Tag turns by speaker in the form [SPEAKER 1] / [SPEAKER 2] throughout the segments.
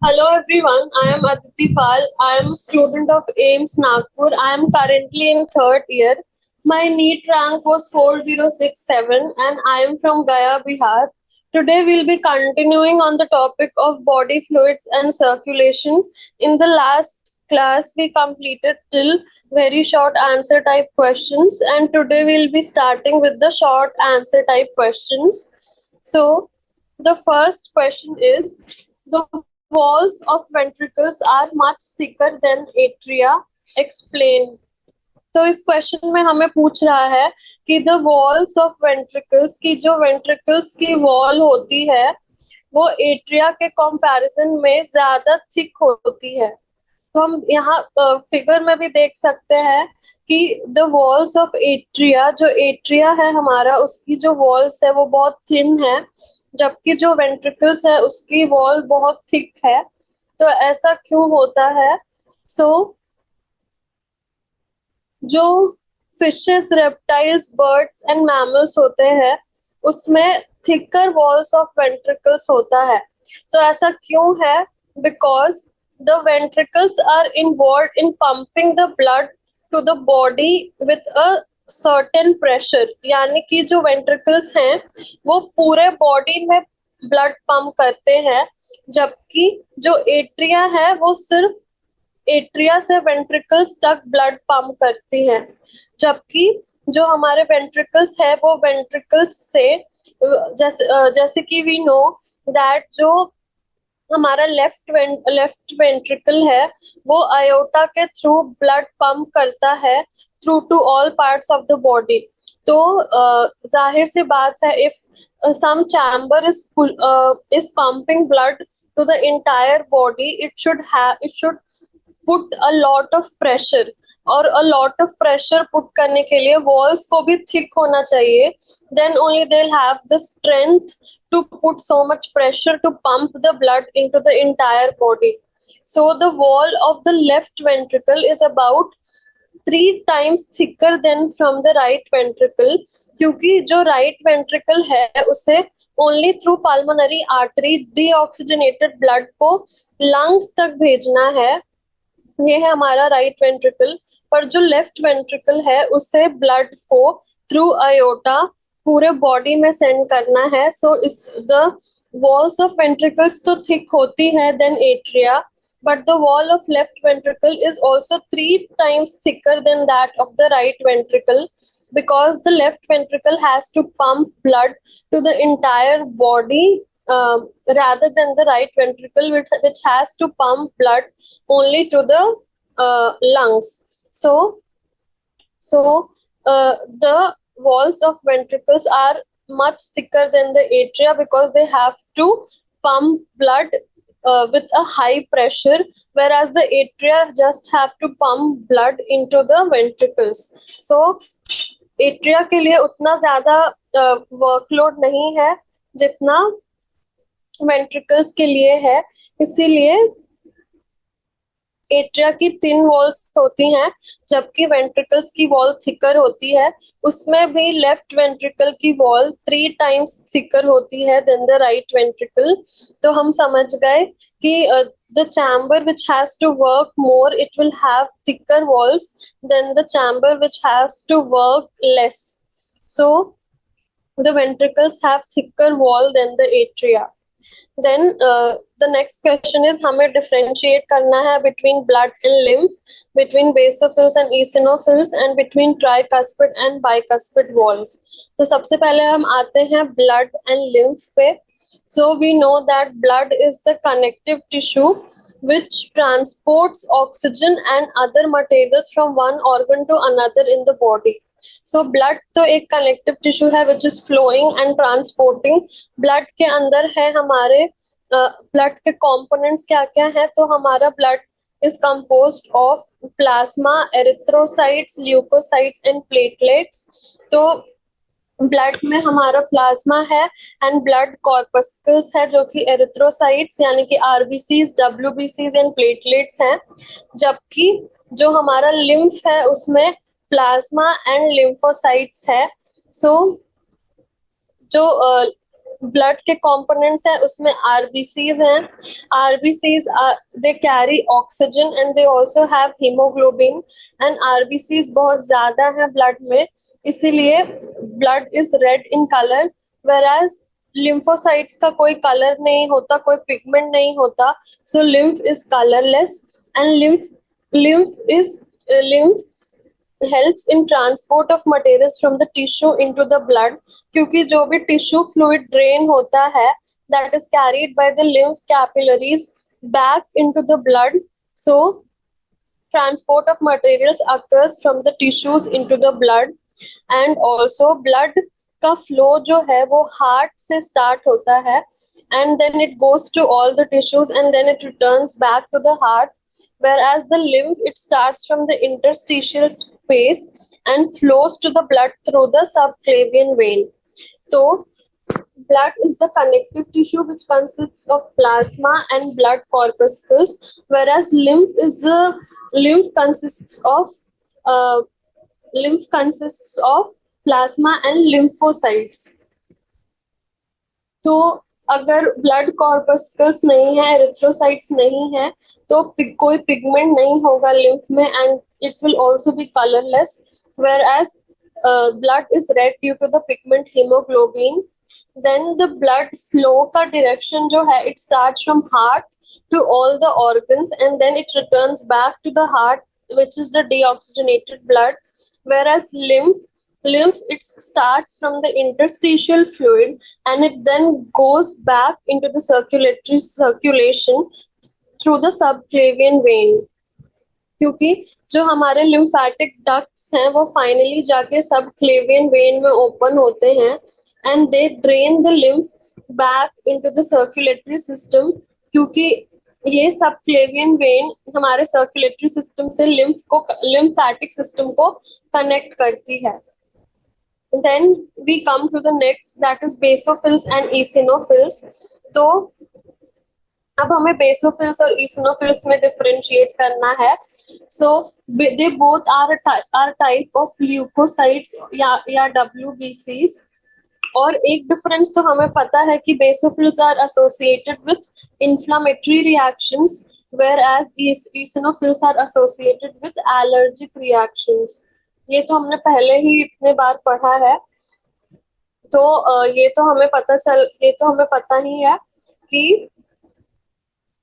[SPEAKER 1] Hello everyone, I am Aditi Pal. I am a student of AIMS Nagpur. I am currently in third year. My NEET rank was 4067 and I am from Gaya, Bihar. Today we'll be continuing on the topic of body fluids and circulation. In the last class we completed till very short answer type questions, and today we'll be starting with the short answer type questions. So the first question is, the walls of ventricles are much thicker than atria. Explain. तो इस question में हमें पूछ रहा है कि the walls of ventricles की जो वेंट्रिकल्स की वॉल होती है वो एट्रिया के कंपैरिजन में ज्यादा थिक होती है। तो हम यहाँ फिगर में भी देख सकते हैं कि द वॉल्स ऑफ एट्रिया, जो एट्रिया है हमारा, उसकी जो वॉल्स है वो बहुत थिन है, जबकि जो वेंट्रिकल्स है उसकी वॉल बहुत थिक है। तो ऐसा क्यों होता है? सो जो fishes, reptiles, birds and mammals होते हैं उसमें थिकर वॉल्स ऑफ वेंट्रिकल्स होता है। तो ऐसा क्यों है? Because the ventricles are involve in pumping the blood to the body with a certain pressure. यानी कि जो वेंट्रिकल्स हैं वो पूरे बॉडी में ब्लड पंप करते हैं, जबकि जो एट्रिया है वो सिर्फ एट्रिया से वेंट्रिकल्स तक ब्लड पंप करती हैं। जबकि जो हमारे वेंट्रिकल्स है वो वेंट्रिकल्स से जैसे कि वी नो दैट जो हमारा लेफ्ट वेंट्रिकल है वो आयोटा के थ्रू ब्लड पंप करता है through to all parts of the body. तो जाहिर सी बात है, if some chamber is pumping blood to the entire body, it should put a lot of pressure, और a lot of pressure put करने के लिए वॉल्स को भी थिक होना चाहिए। Then only they will have the strength to put so much pressure to pump the blood into the entire body. So the wall of the left ventricle is about 3 times thicker than from the right ventricle, क्योंकि जो right ventricle है उसे only through pulmonary artery deoxygenated blood को lungs तक भेजना है। ये है हमारा राइट वेंट्रिकल। पर जो लेफ्ट वेंट्रिकल है उसे ब्लड को थ्रू आयोटा पूरे बॉडी में सेंड करना है। So is the walls of ventricles तो थिक होती है then atria, but the wall of left ventricle is also 3 times thicker than that of the right ventricle, because the left ventricle has to pump blood to the entire body, rather than the right ventricle, which has to pump blood only to the lungs. So the walls of ventricles are much thicker than the atria because they have to pump blood with a high pressure, whereas the atria just have to pump blood into the ventricles. So atria के लिए उतना ज्यादा workload नहीं है जितना ventricles के लिए है, इसीलिए एट्रिया की थिन वॉल्स होती हैं जबकि वेंट्रिकल्स की वॉल थिकर होती है। उसमें भी लेफ्ट वेंट्रिकल की वॉल 3 times थिकर होती है देन द राइट वेंट्रिकल। तो हम समझ गए कि the chamber which has to work more, it will have thicker walls than the chamber which has to work less. So the ventricles have thicker wall than the atria. Then the next question is, हमें differentiate करना है between blood and lymph, between basophils and eosinophils, and between tricuspid and bicuspid valve. तो सबसे पहले हम आते हैं blood and lymph पे। So we know that blood is the connective tissue which transports oxygen and other materials from one organ to another in the body. So blood तो एक connective tissue है which is flowing and transporting. Blood के अंदर है हमारे blood के components क्या क्या है, तो हमारा blood is composed of plasma, erythrocytes, leucocytes and platelets. तो ब्लड में हमारा प्लाज्मा है एंड ब्लड कॉर्पस्कल्स है जो कि एरिथ्रोसाइट्स यानी कि आरबीसीज, डब्ल्यूबीसीज एंड प्लेटलेट्स हैं। जबकि जो हमारा लिम्फ है उसमें प्लाज्मा एंड लिम्फोसाइट्स है। सो जो ब्लड के कंपोनेंट्स है उसमें आरबीसीज हैं. RBCs they carry oxygen and they also have haemoglobin. And RBCs बहुत ज्यादा है ब्लड में, इसीलिए blood is red in colour. Whereas lymphocytes का कोई कलर नहीं होता, कोई पिगमेंट नहीं होता. So lymph is colourless. And lymph helps in transport of materials from the tissue into the blood. क्योंकि जो भी टिश्यू फ्लूइड ड्रेन होता है that is carried by the lymph capillaries back into the blood. So transport of materials occurs from the tissues into the blood. And also blood का flow जो है वो heart से start होता है and then it goes to all the tissues and then it returns back to the heart. Whereas the lymph, it starts from the interstitial space and flows to the blood through the subclavian vein. So blood is the connective tissue which consists of plasma and blood corpuscles, whereas lymph consists of plasma and lymphocytes. तो अगर blood कॉर्पस्कल्स नहीं है, erythrocytes नहीं है, तो कोई pigment नहीं होगा लिम्फ में and it will also be colourless. Whereas blood is red due to the pigment haemoglobin. Then the blood flow का डायरेक्शन जो है it starts from heart to all the organs and then it returns back to the heart which is the deoxygenated blood. Whereas lymph it starts from the interstitial fluid and it then goes back into the circulation through the subclavian vein. क्योंकि जो हमारे lymphatic ducts हैं वो finally जाके subclavian vein में open होते हैं and they drain the lymph back into the circulatory system. क्योंकि ये सबक्लेवियन वेन हमारे सर्कुलेटरी सिस्टम से lymphatic सिस्टम को कनेक्ट करती है. Then we come to the next, that is basophils and eosinophils. तो अब हमें basophils और eosinophils में differentiate करना है. So they both are type of leukocytes या WBCs. और एक डिफरेंस तो हमें पता है कि basophils are associated with inflammatory reactions, whereas eosinophils are associated with allergic reactions. ये तो हमने पहले ही इतने बार पढ़ा है. तो ये तो हमें पता ही है कि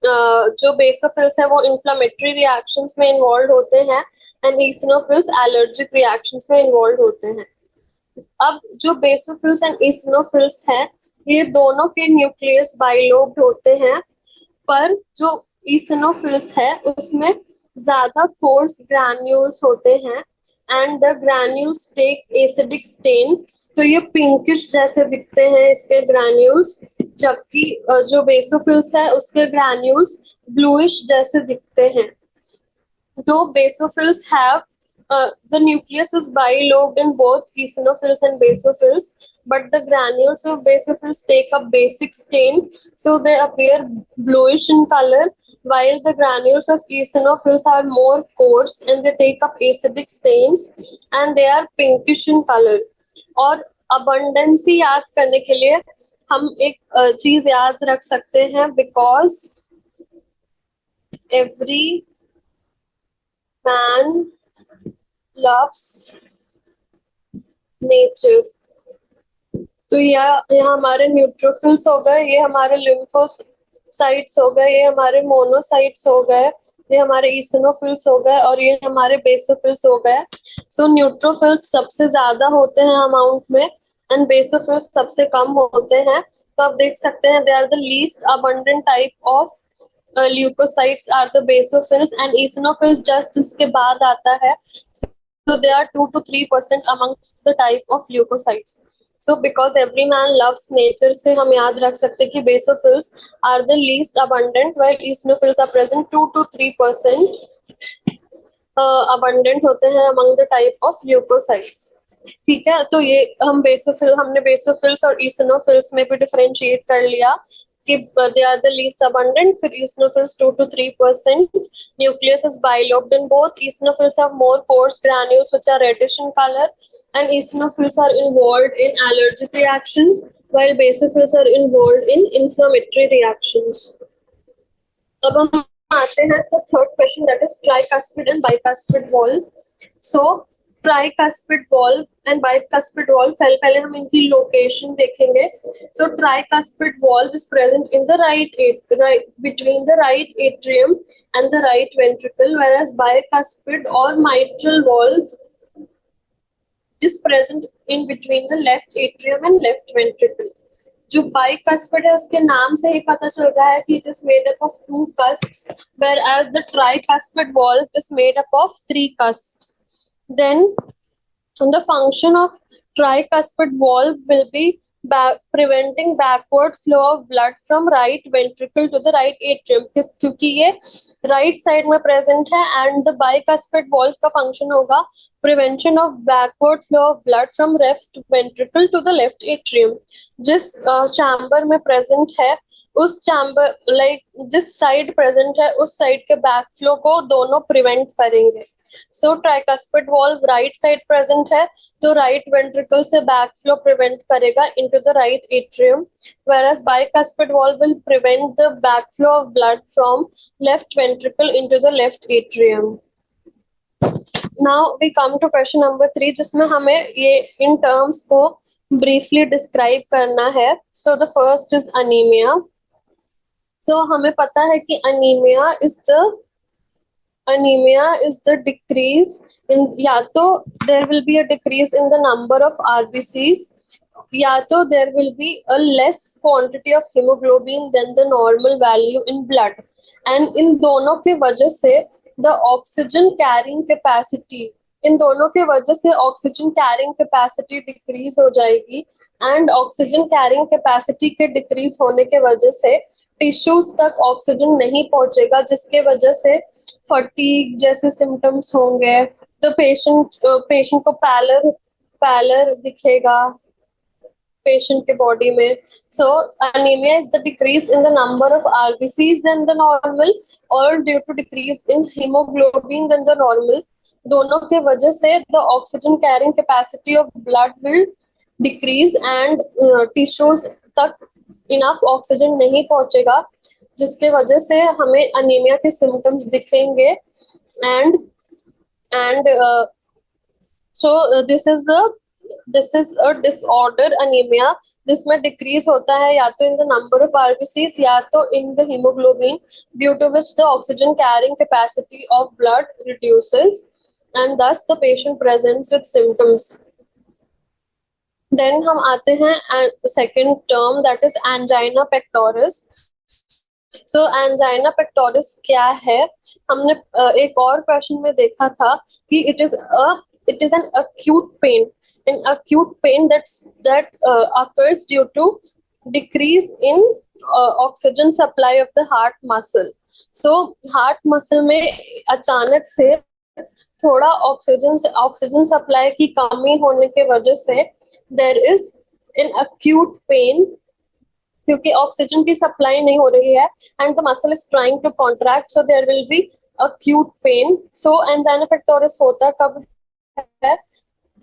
[SPEAKER 1] जो बेसोफिल्स है वो इन्फ्लामेटरी रिएक्शंस में इन्वॉल्व होते हैं एंड ईसिनोफिल्स एलर्जिक रिएक्शंस में इन्वॉल्व होते हैं. अब जो बेसोफिल्स एंड ईसिनोफिल्स हैं ये दोनों के न्यूक्लियस बाइलोब्ड होते हैं, पर जो ईसिनोफिल्स है उसमें ज्यादा कोर्स ग्रैन्यूल्स होते हैं and the granules take acidic stain. तो ये पिंकिश जैसे दिखते हैं इसके ग्रैन्यूल्स, जबकि जो बेसोफिल्स है उसके ग्रैन्यूल्स ब्लूइश जैसे दिखते हैं. तो basophils have the nucleus is bilobed in both eosinophils and basophils, but the granules of basophils take a basic stain, so they appear bluish in color, while the granules of eosinophils are more coarse and they take up acidic stains and they are pinkish in color. और abundancy याद करने के लिए हम एक चीज याद रख सकते हैं, because every man loves nature. तो ये हमारे न्यूट्रोफिल्स हो गए, ये हमारे लिम्फोसाइट्स हो गए, ये हमारे मोनोसाइट्स हो गए, ये हमारे ईसिनोफिल्स हो गए और ये हमारे बेसोफिल्स हो गए. सो न्यूट्रोफिल्स सबसे ज्यादा होते हैं अमाउंट में एंड बेसोफिल्स सबसे कम होते हैं. तो आप देख सकते हैं they are the least abundant type of leukocytes are the basophils and eosinophils just इसके बाद आता है. So they are 2 to 3% amongst the type of leukocytes. So because every man loves nature से हम याद रख सकते हैं कि basophils are the least abundant while eosinophils are present 2 to 3% abundant होते हैं among the type of leukocytes. ठीक है, तो ये हमने basophils और eosinophils में भी differentiate कर लिया कि they are the least abundant. फिर eosinophils 2 to 3%. Nucleus is bilobed in both. Eosinophils have more coarse granules which are reddish in color, and eosinophils are involved in allergic reactions, while basophils are involved in inflammatory reactions. अब हम आते हैं तो third question, that is tricuspid and bicuspid valve. So tricuspid valve and bicuspid valve, पहले हम इनकी location देखेंगे. So tricuspid valve is present in the right between the right atrium and the right ventricle, whereas bicuspid or mitral valve is present in between the left atrium and left ventricle. जो bicuspid है उसके नाम से ही पता चल रहा है कि it is made up of 2 cusps, whereas the tricuspid valve is made up of 3 cusps. Then the function of tricuspid valve will be preventing backward flow of blood from right ventricle to the right atrium, क्योंकि ये right side में present है. And the bicuspid valve का function होगा prevention of backward flow of blood from left ventricle to the left atrium. जिस chamber में present है उस चैम्बर जिस साइड प्रेजेंट है उस साइड के बैक फ्लो को दोनों प्रिवेंट करेंगे. So tricuspid valve right side present है तो राइट वेंट्रिकल से बैक फ्लो प्रिवेंट करेगा into the right atrium, whereas bicuspid valve will prevent the backflow of blood from left ventricle into the left atrium. Now we come to question number 3, जिसमें हमें ये in terms को briefly describe करना है. So the first is anemia. So हमें पता है कि anemia is the decrease in, या तो there will be a decrease in the number of RBCs, या तो there will be a less quantity of hemoglobin than the normal value in blood. And इन दोनों की वजह से the oxygen carrying capacity, इन दोनों के वजह से ऑक्सीजन कैरिंग कैपेसिटी डिक्रीज हो जाएगी. एंड ऑक्सीजन कैरिंग कैपेसिटी के डिक्रीज होने के वजह से टिश्यूज तक ऑक्सीजन नहीं पहुंचेगा, जिसके वजह से फटीग जैसे सिम्टम्स होंगे. तो पेशेंट को पैलर दिखेगा पेशेंट के बॉडी में. सो anemia is the decrease in the number of RBCs than the normal or due to decrease in hemoglobin than the normal. दोनों के वजह से the oxygen carrying capacity of blood will decrease and tissues तक enough oxygen नहीं पहुंचेगा, जिसके वजह से हमें anemia के symptoms दिखेंगे. and so this is a disorder anemia, जिसमें decrease होता है या तो in the number of RBCs या तो in the hemoglobin, due to which the oxygen carrying capacity of blood reduces and thus the patient presents with symptoms. Then हम आते हैं second term, that is angina pectoris. So angina pectoris क्या है? हमने एक और क्वेश्चन में देखा था कि it is an acute pain that occurs due to decrease in oxygen supply of the heart muscle. So heart muscle में अचानक से थोड़ा ऑक्सीजन सप्लाई की कमी होने के वजह से there is an acute pain, क्योंकि ऑक्सीजन की सप्लाई नहीं हो रही है and the muscle is trying to contract, so there will be acute pain. So angina pectoris होता कब है?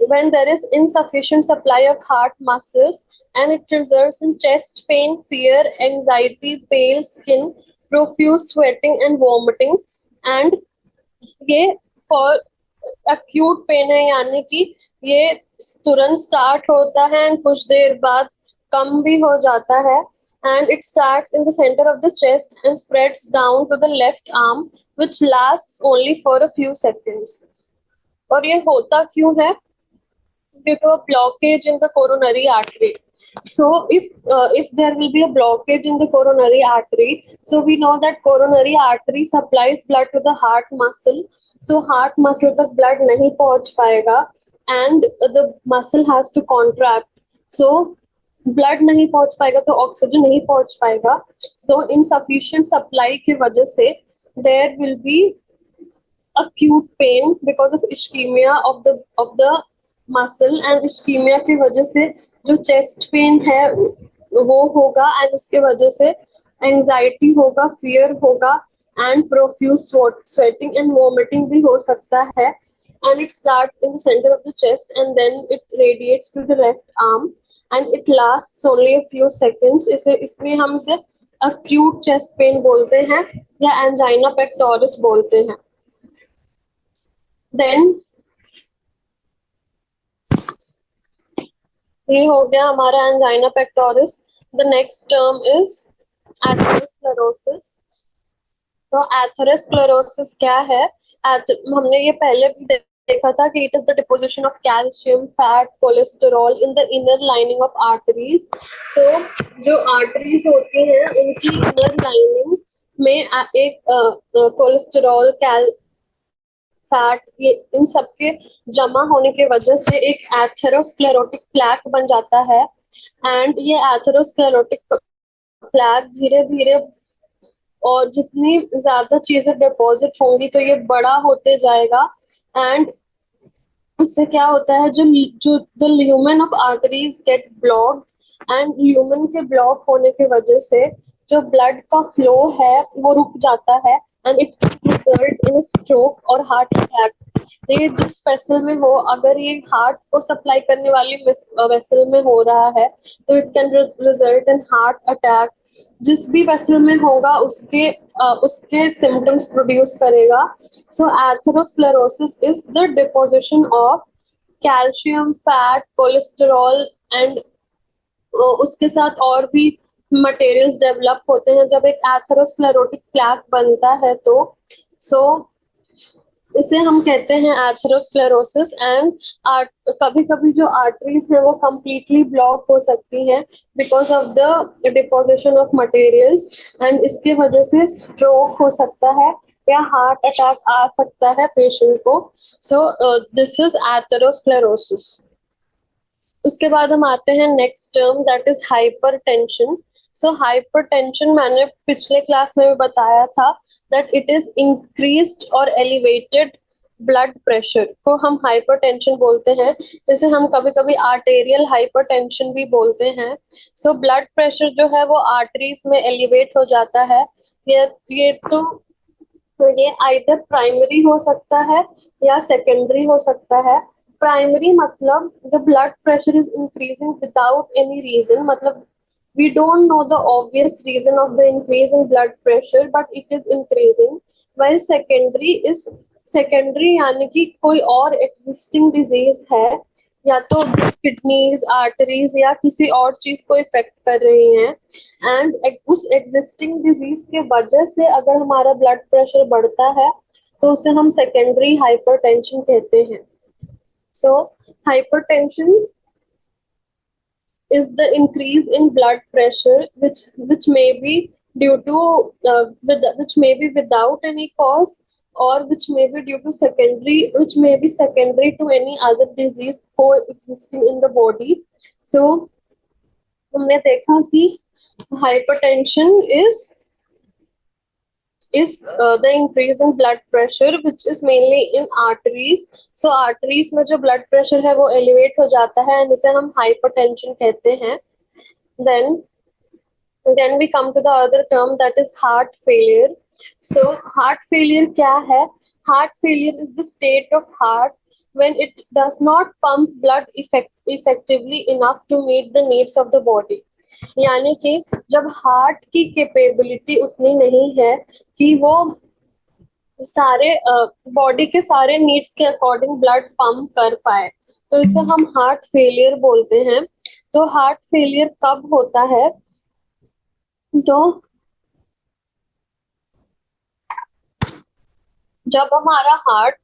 [SPEAKER 1] When there is insufficient supply of heart muscles and it results in chest pain, fear, anxiety, pale skin, profuse sweating and vomiting. And ये for acute pain है, यानी कि ये तुरंत start होता है एंड कुछ देर बाद कम भी हो जाता है. And it starts in the center of the chest and spreads down to the left arm, which lasts only for a few seconds. और ये होता क्यों है? Due to a blockage in the coronary artery. So if there will be a blockage in the coronary artery, so we know that coronary artery supplies blood to the heart muscle. So heart muscle तक blood नहीं पहुंच पाएगा and the muscle has to contract. So blood नहीं पहुंच पाएगा तो oxygen नहीं पहुंच पाएगा. So insufficient supply की वजह से there will be acute pain because of ischemia of the muscle, and ischemia की वजह से जो chest pain है वो होगा and उसके वजह से anxiety होगा, fear होगा and profuse sweating and vomiting भी हो सकता है. and it starts in the center of the chest and then it radiates to the left arm and it lasts only a few seconds. इसे इसलिए हम इसे acute chest pain बोलते हैं या angina pectoris बोलते हैं. Then ये हो गया हमारा angina pectoris. The next term is atherosclerosis. तो एथेरोस्क्लेरोसिस क्या है? हमने ये पहले भी देखा था कि it is the deposition of calcium, fat, cholesterol in the inner lining of arteries. So जो आर्टरीज होती हैं उनकी इनर लाइनिंग में एक कोलेस्टेरॉल, फैट, ये इन सब के जमा होने की वजह से एक एथेरोस्क्लेरोटिक प्लैक बन जाता है. एंड ये एथेरोस्क्लेरोटिक प्लैक धीरे धीरे और जितनी ज्यादा चीजें डिपॉजिट होंगी तो ये बड़ा होते जाएगा. एंड उससे क्या होता है, जो जो the lumen of arteries get blocked and lumen के ब्लॉक होने की वजह से जो ब्लड का फ्लो है वो रुक जाता है and it result in stroke और हार्ट अटैक. ये जिस वेसल में हो, अगर ये हार्ट को सप्लाई करने वाली वेसल में हो रहा है तो it can result in heart attack. जिस भी वेसल में होगा उसके सिम्टम्स प्रोड्यूस करेगा. So atherosclerosis is the deposition of calcium, fat, cholesterol and उसके साथ और भी मटेरियल्स डेवलप होते हैं जब एक एथेरोस्क्लेरोटिक प्लैक बनता है. तो इसे हम कहते हैं एथेरोस्क्लेरोसिस. एंड कभी कभी जो आर्टरीज है वो कंप्लीटली ब्लॉक हो सकती हैं because of the deposition of materials and इसके वजह से स्ट्रोक हो सकता है या हार्ट अटैक आ सकता है पेशेंट को. So this is atherosclerosis. उसके बाद हम आते हैं next term, that is hypertension. So hypertension मैंने पिछले क्लास में भी बताया था दैट इट इज इंक्रीज्ड और एलिवेटेड ब्लड प्रेशर को हम हाइपरटेंशन बोलते हैं. जैसे हम कभी कभी आर्टेरियल हाइपरटेंशन भी बोलते हैं. सो ब्लड प्रेशर जो है वो आर्टरीज में एलिवेट हो जाता है. ये आइदर प्राइमरी हो सकता है या सेकेंडरी हो सकता है. प्राइमरी मतलब the blood pressure is increasing without any reason, मतलब we don't know the obvious reason of the increase in blood pressure but it is increasing. While secondary यानी कि कोई और existing disease है या तो किडनीज, आर्टरीज या किसी और चीज को इफेक्ट कर रही हैं एंड उस existing disease के वजह से अगर हमारा ब्लड प्रेशर बढ़ता है तो उसे हम सेकेंडरी हाइपरटेंशन कहते हैं. So hypertension is the increase in blood pressure which may be due to which may be without any cause or which may be due to secondary to any other disease coexisting in the body. So हमने देखा कि hypertension is the increase in blood pressure which is mainly in arteries. So arteries में जो blood pressure है वो elevate हो जाता है and इसे हम hypertension कहते हैं. Then we come to the other term, that is heart failure. So heart failure क्या है? Heart failure is the state of heart when it does not pump blood effectively enough to meet the needs of the body. यानी कि जब heart की capability उतनी नहीं है कि वो सारे बॉडी के सारे नीड्स के अकॉर्डिंग ब्लड पंप कर पाए तो इसे हम हार्ट फेलियर बोलते हैं. तो हार्ट फेलियर कब होता है? तो जब हमारा हार्ट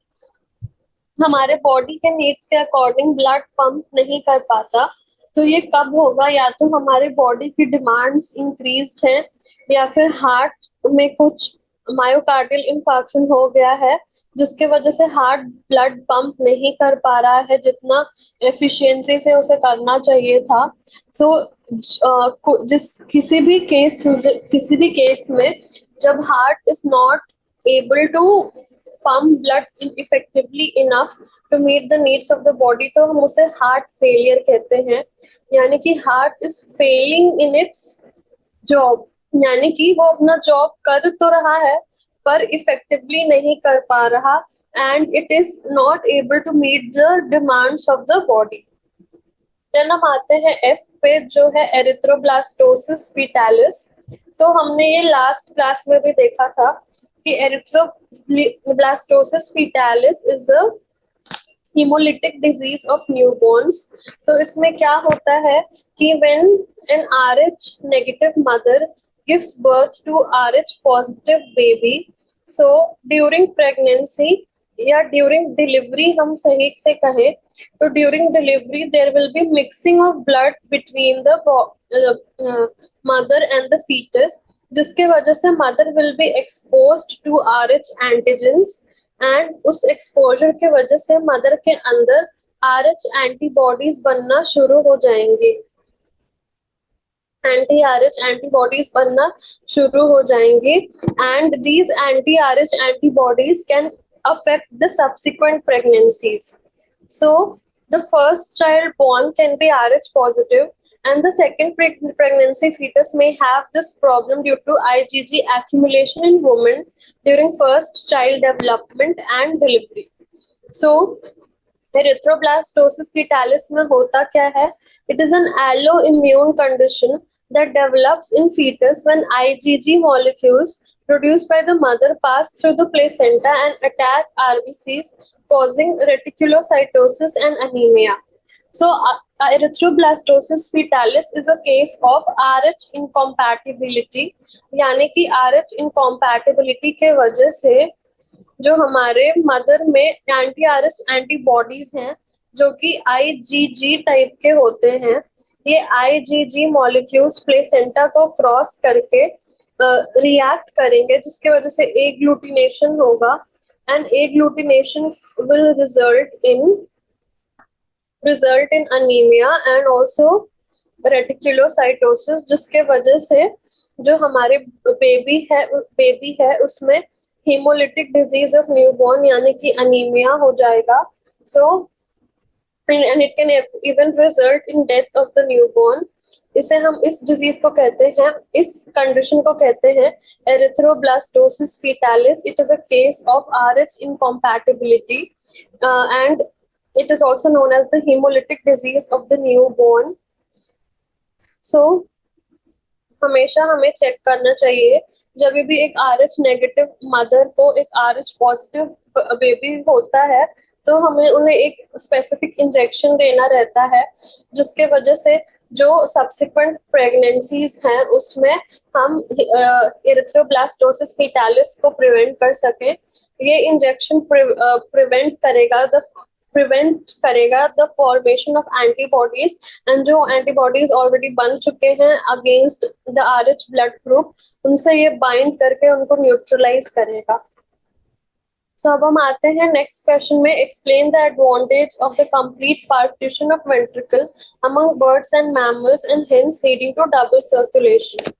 [SPEAKER 1] हमारे बॉडी के नीड्स के अकॉर्डिंग ब्लड पंप नहीं कर पाता. तो ये कब होगा? या तो हमारे बॉडी की डिमांड्स इंक्रीज्ड हैं या फिर हार्ट में कुछ मायोकार्डियल इंफार्क्शन हो गया है जिसके वजह से हार्ट ब्लड पंप नहीं कर पा रहा है जितना एफिशिएंसी से उसे करना चाहिए था. सो किसी भी केस में जब heart is not able to pump blood effectively enough to meet the needs of the body तो हम उसे हार्ट फेलियर कहते हैं. यानी कि heart is Fehling in its job, यानी कि वो अपना जॉब कर तो रहा है पर इफेक्टिवली नहीं कर पा रहा and it is not able to meet the demands of the body. Then हम आते हैं एफ पे, जो है एरिथ्रोब्लास्टोसिस फीटालिस। तो हमने ये लास्ट क्लास में भी देखा था कि erythroblastosis fetalis is a hemolytic disease of newborns। तो इसमें क्या होता है कि when an RH negative mother gives birth to RH positive baby, so during pregnancy या during delivery हम सही से कहें तो during delivery there will be mixing of blood between the mother and the fetus, जिसके वजह से mother will be exposed to RH antigens and उस एक्सपोजर के वजह से मदर के अंदर RH एंटीबॉडीज बनना शुरू हो जाएंगे, एंटी RH एंटीबॉडीज बनना शुरू हो जाएंगे and these anti RH antibodies can affect the subsequent pregnancies. So the first child born can be RH positive and the second pregnancy fetus may have this problem due to IgG accumulation in women during first child development and delivery। So erythroblastosis fetalis में होता क्या है? It is an alloimmune condition that develops in fetus when IgG molecules produced by the mother pass through the placenta and attack RBCs, causing reticulocytosis and anemia। So erythroblastosis fetalis is a case of RH incompatibility, यानी कि RH incompatibility के वजह से जो हमारे mother में anti RH antibodies हैं जो कि IgG टाइप के होते हैं, ये IgG मॉलिक्यूल्स प्लेसेंटा को क्रॉस करके रिएक्ट करेंगे, जिसके वजह से एग्लूटिनेशन होगा and agglutination will result in anemia and also reticulocytosis, जिसके वजह से जो हमारे बेबी है उसमें hemolytic disease of newborn यानी कि अनीमिया हो जाएगा। So and it can even result in death of the newborn। इसे हम इस डिजीज को कहते हैं, इस कंडीशन को कहते हैं erythroblastosis fetalis। It is a case of RH incompatibility and it is also known as the hemolytic disease of the newborn। So हमेशा हमें चेक करना चाहिए जब भी एक RH नेगेटिव मदर को एक RH पॉजिटिव बेबी होता है तो हमें उन्हें एक स्पेसिफिक इंजेक्शन देना रहता है, जिसके वजह से जो सब्सिक्वेंट प्रेगनेंसीज हैं उसमें हम एरिथ्रोब्लास्टोसिस फीटालिस को प्रिवेंट कर सकें। ये इंजेक्शन प्रिवेंट करेगा the formation of antibodies and जो एंटीबॉडीज ऑलरेडी बन चुके हैं against the RH blood group, उनसे ये बाइंड करके उनको न्यूट्रलाइज करेगा। सो अब हम आते हैं नेक्स्ट क्वेश्चन में। Explain the advantage of the complete partition of ventricle among birds and mammals and hence leading to double circulation.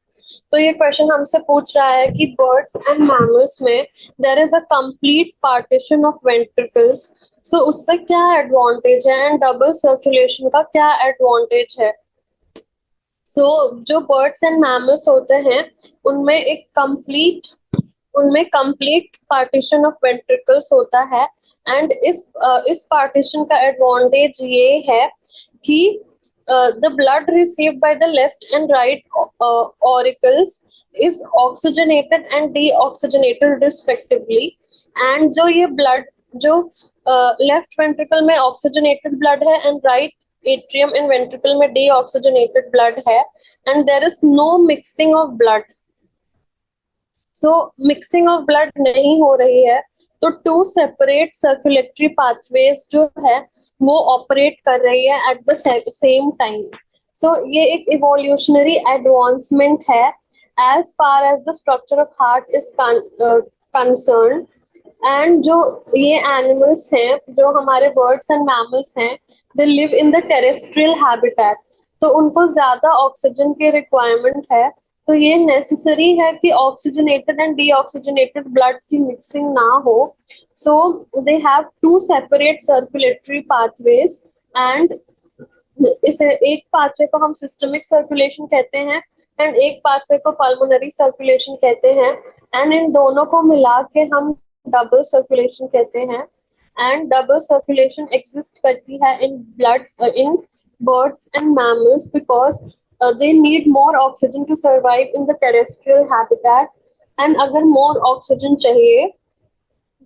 [SPEAKER 1] तो ये क्वेश्चन हमसे पूछ रहा है कि बर्ड्स एंड मैमल्स में there is a complete partition of ventricles, so उससे क्या एडवांटेज है एंड डबल सर्कुलेशन का क्या एडवांटेज है। सो जो बर्ड्स एंड मैमल्स होते हैं उनमें कंप्लीट पार्टीशन ऑफ वेंट्रिकल्स होता है एंड इस पार्टीशन का एडवांटेज ये है कि the blood received by the left and right auricles is oxygenated and deoxygenated respectively, and जो ये blood जो left ventricle में oxygenated blood है and right atrium and ventricle में deoxygenated blood है and there is no mixing of blood। so mixing of blood नहीं हो रही है तो टू सेपरेट सर्कुलेटरी पाथवेज जो है वो ऑपरेट कर रही है at the same time. So ये एक इवोल्यूशनरी एडवांसमेंट है as far as the structure of heart is concern. And जो ये एनिमल्स हैं, जो हमारे बर्ड्स एंड मैमल्स हैं, they live in the terrestrial habitat, तो उनको ज्यादा ऑक्सीजन की रिक्वायरमेंट है, तो ये नेसेसरी है कि ऑक्सीजनेटेड एंड डीऑक्सीजनेटेड ब्लड की मिक्सिंग ना हो। So they have two separate circulatory pathways and इसे एक पाथवे को हम सिस्टमिक सर्कुलेशन कहते हैं एंड एक पाथवे को पल्मोनरी सर्कुलेशन कहते हैं, एंड इन दोनों को मिला के हम डबल सर्कुलेशन कहते हैं। एंड डबल सर्कुलेशन एग्जिस्ट करती है in blood in birds and mammals because they need more oxygen to survive in the terrestrial habitat, and अगर more oxygen चाहिए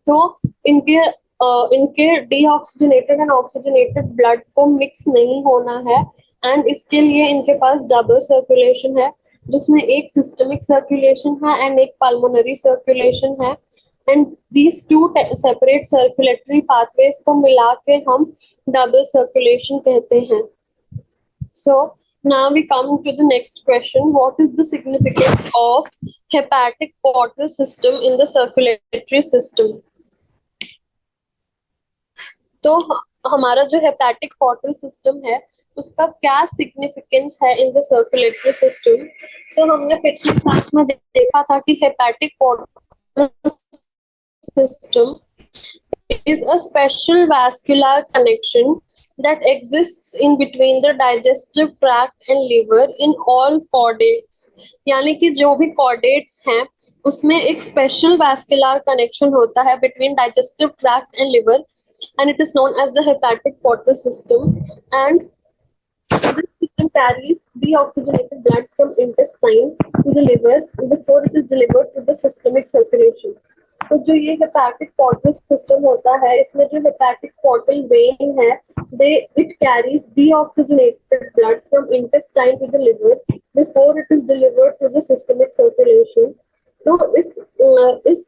[SPEAKER 1] तो इनके इनके डीऑक्सीजनेटेड एंड ऑक्सीजनेटेड ब्लड को मिक्स नहीं होना है, एंड इसके लिए इनके पास डबल सर्कुलेशन है जिसमें एक सिस्टमिक सर्कुलेशन है एंड एक पल्मोनरी सर्कुलेशन है, and these two separate circulatory pathways को मिला के हम डबल सर्कुलेशन कहते हैं। So now we come to the next question. What is the significance of hepatic portal system in the circulatory system? तो हमारा जो हेपेटिक पोर्टल सिस्टम है उसका क्या सिग्निफिकेंस है इन द सर्कुलेटरी सिस्टम। सो हमने पिछली क्लास में देखा था कि hepatic portal system is a special vascular connection that exists in between the digestive tract and liver in all chordates। यानी कि जो भी chordates हैं उसमें एक special vascular connection होता है between digestive tract and liver, and it is known as the hepatic portal system, and this system carries deoxygenated blood from intestine to the liver before it is delivered to the systemic circulation। तो जो ये hepatic portal system होता है इसमें जो hepatic portal vein है it carries deoxygenated blood from intestine to the liver before it is delivered to the systemic circulation। तो इस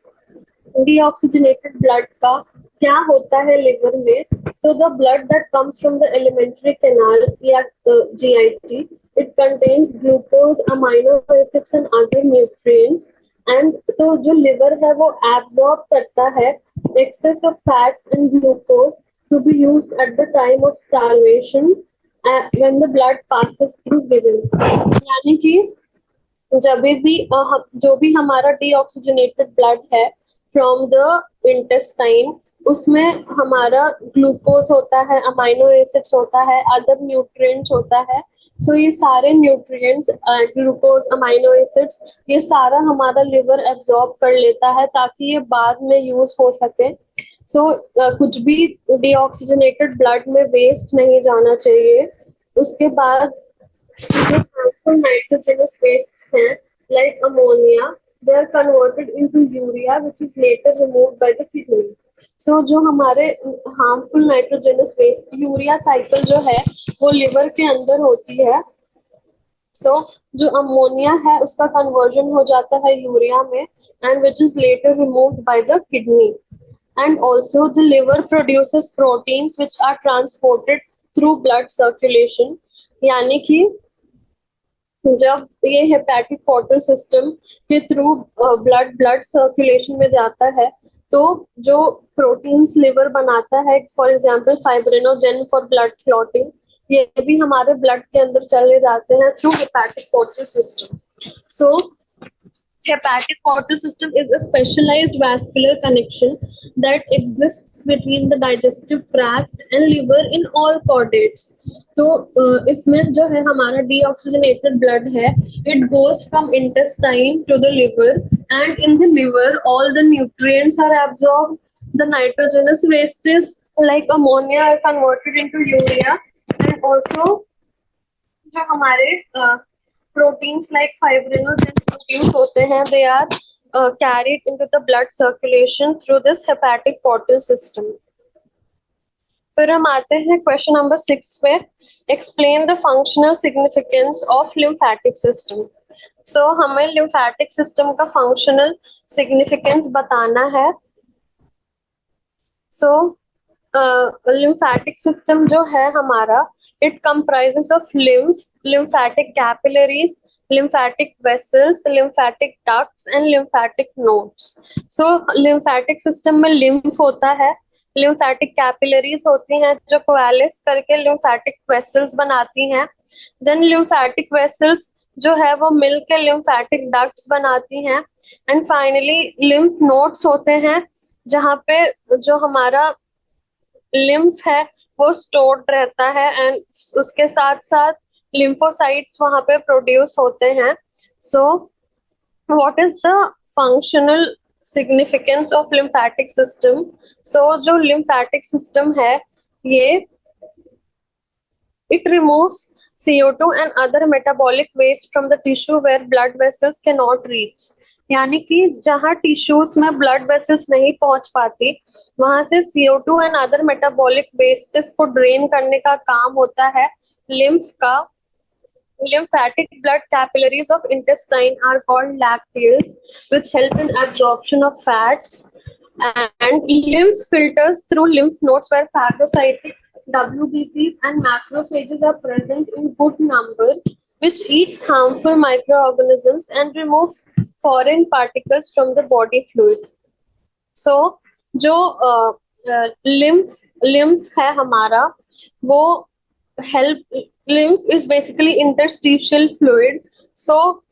[SPEAKER 1] deoxygenated blood का क्या होता है लिवर में? So the blood that comes from the alimentary canal या GIT, it contains glucose, amino acids and other nutrients, and तो जो लिवर है वो एब्जॉर्ब करता है excess of fats and glucose to be used at the time of starvation when the blood passes through liver. यानी कि जब भी जो भी हमारा डीऑक्सीजनेटेड ब्लड है फ्रॉम द इंटेस्टाइन उसमें हमारा ग्लूकोज होता है, अमाइनो एसिड्स होता है, अदर न्यूट्रिएंट्स होता है। सो ये सारे न्यूट्रिएंट्स, ग्लूकोज, अमाइनो एसिड्स, ये सारा हमारा लिवर एब्जॉर्ब कर लेता है ताकि ये बाद में यूज हो सके। सो कुछ भी डीऑक्सीजनेटेड ब्लड में वेस्ट नहीं जाना चाहिए। उसके बाद नाइट्रोजनस वेस्ट्स हैं like ammonia, they are converted into urea which is later removed by the kidney। So जो हमारे harmful nitrogenous waste urea cycle जो है वो लिवर के अंदर होती है। सो जो अमोनिया है उसका कन्वर्जन हो जाता है यूरिया में and which is later removed by the kidney, and also the liver produces proteins which are transported through blood circulation. यानी कि जब ये हेपेटिक पोर्टल सिस्टम के थ्रू ब्लड सर्कुलेशन में जाता है तो जो प्रोटीन्स लिवर बनाता है, for example fibrinogen for blood clotting, ये भी हमारे ब्लड के अंदर चले जाते हैं through hepatic portal system. So hepatic portal system is a specialized vascular connection that exists between the digestive tract and liver in all chordates। तो इसमें जो है हमारा deoxygenated blood है, it goes from intestine to the liver, and in the liver all the nutrients are absorbed, the nitrogenous wastes like ammonia are converted into urea, and also जो हमारे proteins like fibrinogen proteins होते हैं, they are carried into the blood circulation through this hepatic portal system। फिर हम आते हैं question number 6 पे, explain the functional significance of lymphatic system. So हमें लिम्फेटिक सिस्टम का फंक्शनल सिग्निफिकेंस बताना है। सो लिम्फेटिक सिस्टम जो है हमारा, it comprises of lymphatic capillaries, lymphatic vessels, lymphatic ducts and lymphatic nodes। So lymphatic system में lymph होता है, lymphatic capillaries होती हैं जो coalesce करके lymphatic vessels बनाती हैं, then lymphatic vessels जो है वो मिल के lymphatic ducts बनाती हैं, and finally lymph nodes होते हैं जहाँ पे जो हमारा lymph है वो स्टोर्ड रहता है, एंड उसके साथ साथ लिम्फोसाइट्स वहां पे प्रोड्यूस होते हैं। So what is the functional significance of lymphatic system? So जो lymphatic system है ये it removes CO2 and other metabolic waste from the tissue where blood vessels cannot reach. यानी कि जहाँ टिश्यूज में ब्लड वेसल्स नहीं पहुंच पाती वहां से CO2 and other metabolic wastes को ड्रेन करने का काम होता है लिम्फ का. Lymphatic blood capillaries of intestine are called lacteals, which help in absorption of fats. And lymph filters through lymph nodes where phagocytic WBCs and macrophages are present in good number, which eats harmful microorganisms and removes foreign particles from the body fluid. So, जो lymph है हमारा वो help lymph is basically interstitial fluid. So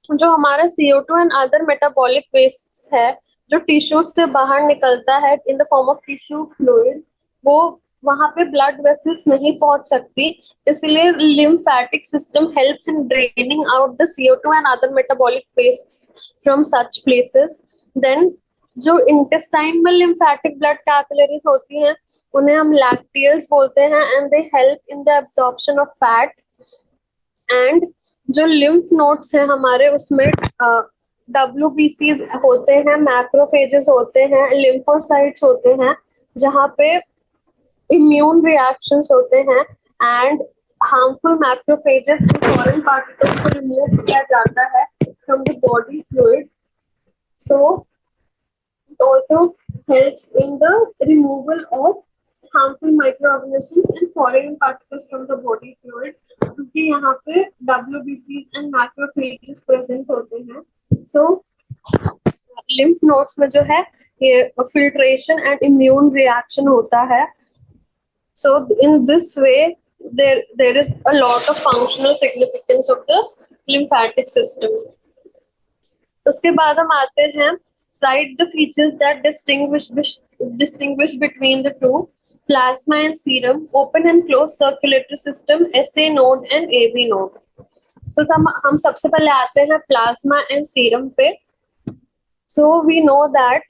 [SPEAKER 1] जो हमारा CO2 and other metabolic wastes है जो tissues से बाहर निकलता है in the form of tissue fluid वो वहां पे ब्लड वेसल्स नहीं पहुंच सकती, इसलिए lymphatic system helps in draining out the CO2 and other metabolic wastes from such places. Then जो इंटेस्टाइन में lymphatic blood capillaries होती हैं उन्हें हम lacteals बोलते हैं and they help in the absorption of fat. And जो lymph nodes हैं हमारे उसमें WBCs होते हैं, macrophages होते हैं, lymphocytes होते हैं जहाँ पे immune reactions होते हैं and harmful macrophages and foreign particles को remove किया जाता है from the body fluid. So it also helps in the removal of harmful microorganisms and foreign particles from the body fluid क्योंकि यहाँ पे WBCs and macrophages present होते हैं. So lymph nodes में जो है ये filtration and immune reaction होता है. So in this way there is a lot of functional significance of the lymphatic system. उसके बाद हम आते हैं write the features that distinguish between the two, plasma and serum, open and closed circulatory system, SA node and AB node. So हम सबसे पहले आते हैं plasma and serum पे. So we know that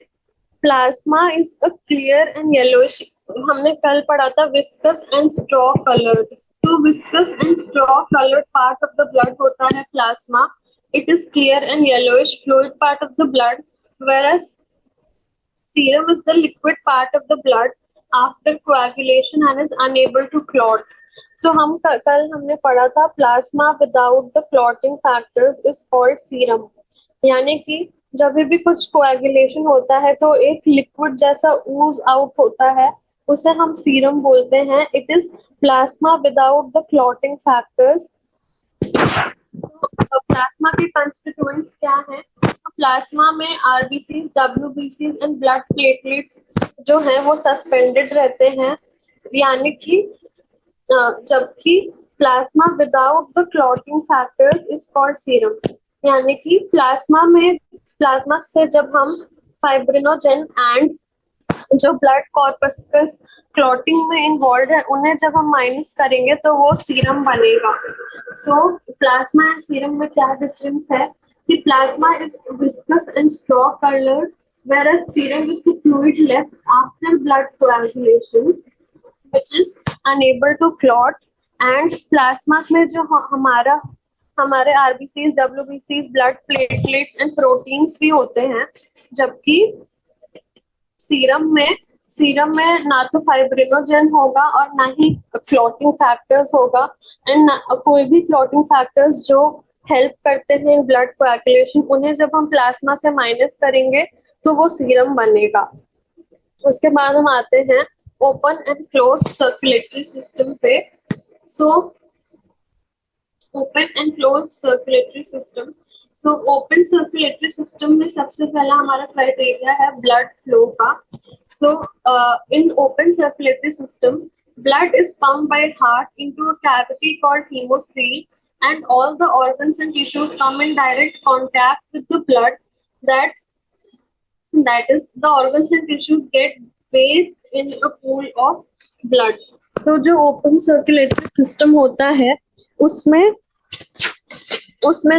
[SPEAKER 1] plasma is a clear and yellowish, हमने कल पढ़ा था viscous and straw colored. तो viscous and straw colored part of the blood होता है plasma. It is clear and yellowish fluid part of the blood, whereas serum is the liquid part of the blood after coagulation and is unable to clot. So हम कल हमने पढ़ा था plasma without the clotting factors is called serum. यानी कि जब भी कुछ coagulation होता है तो एक liquid जैसा ooze out होता है उसे हम सीरम बोलते हैं. It is plasma without the clotting factors. Plasma के कंस्टिट्यूएंट्स क्या हैं? तो प्लाज्मा में आरबीसीज, डब्ल्यूबीसीज एंड ब्लड प्लेटलेट्स जो हैं वो सस्पेंडेड रहते हैं, यानी कि जबकि plasma without the clotting factors is called serum. यानी कि प्लाज्मा से जब हम फाइब्रिनोजेन एंड जो ब्लड कॉर्पस्कस क्लॉटिंग में इन्वॉल्व है उन्हें जब हम माइनस करेंगे तो वो सीरम बनेगा. सो प्लाज्मा एंड सीरम में क्या डिफरेंस है कि plasma is viscous and straw coloured whereas serum is the fluid left after blood coagulation which is unable to clot. and plasma में जो हमारे आरबीसीज, डब्ल्यूबीसीज, ब्लड प्लेटलेट्स एंड प्रोटीन्स भी होते हैं, जबकि सीरम में ना तो फाइब्रिनोजेन होगा और ना ही क्लॉटिंग फैक्टर्स होगा एंड कोई भी क्लॉटिंग फैक्टर्स जो हेल्प करते हैं ब्लड कोएगुलेशन उन्हें जब हम प्लाज्मा से माइनस करेंगे तो वो सीरम बनेगा. उसके बाद हम आते हैं open and closed circulatory system पे. So open and closed circulatory system. So open circulatory system में सबसे पहला हमारा क्राइटेरिया है ब्लड फ्लो का. So, in open circulatory system, blood is pumped by heart into a cavity called hemocoel, and all the organs and tissues come in direct contact with the blood. That is, the organs and tissues get bathed in a pool of blood. So, जो open circulatory system होता है, उसमें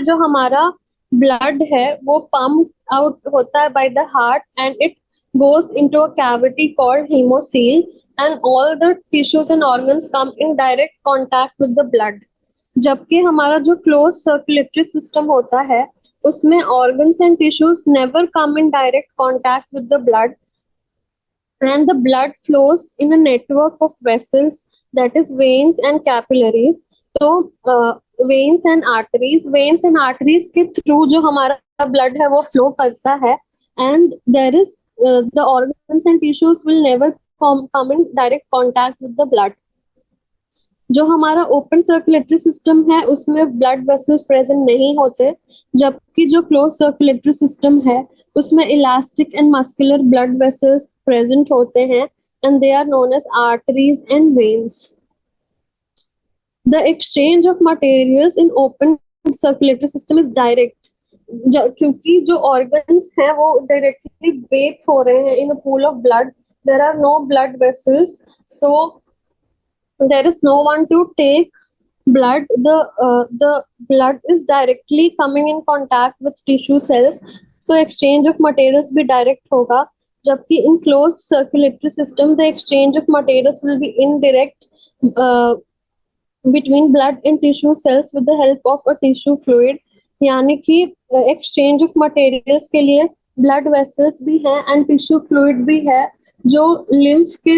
[SPEAKER 1] जो हमारा blood है वो pump out होता है by the heart and it goes into a cavity called hemocoel and all the tissues and organs come in direct contact with the blood. जबकि हमारा जो क्लोज सर्कुलेटरी सिस्टम होता है उसमें organs and tissues never come in direct contact with the blood and the blood flows in a network of vessels, that is veins and capillaries. तो veins and arteries के through जो हमारा blood है वो flow करता है and there is the organs and tissues will never come in direct contact with the blood. जो हमारा ओपन सर्कुलेटरी सिस्टम है उसमें ब्लड वेसल्स प्रेजेंट नहीं होते, जबकि जो क्लोज सर्कुलेटरी सिस्टम है उसमें elastic and muscular blood vessels present होते हैं and they are known as arteries and veins. The exchange of materials in open circulatory system is direct, क्योंकि जो ऑर्गन्स हैं वो डायरेक्टली बेथ हो रहे हैं in a pool of blood, there are no blood vessels, so there is no one to take blood. The blood is directly coming in contact with tissue cells, so exchange of materials भी direct होगा. जबकि in closed circulatory system the exchange of materials will be indirect between blood and tissue cells with the help of a tissue fluid. यानी कि exchange of materials के लिए blood vessels भी हैं and tissue fluid भी है. जो lymph के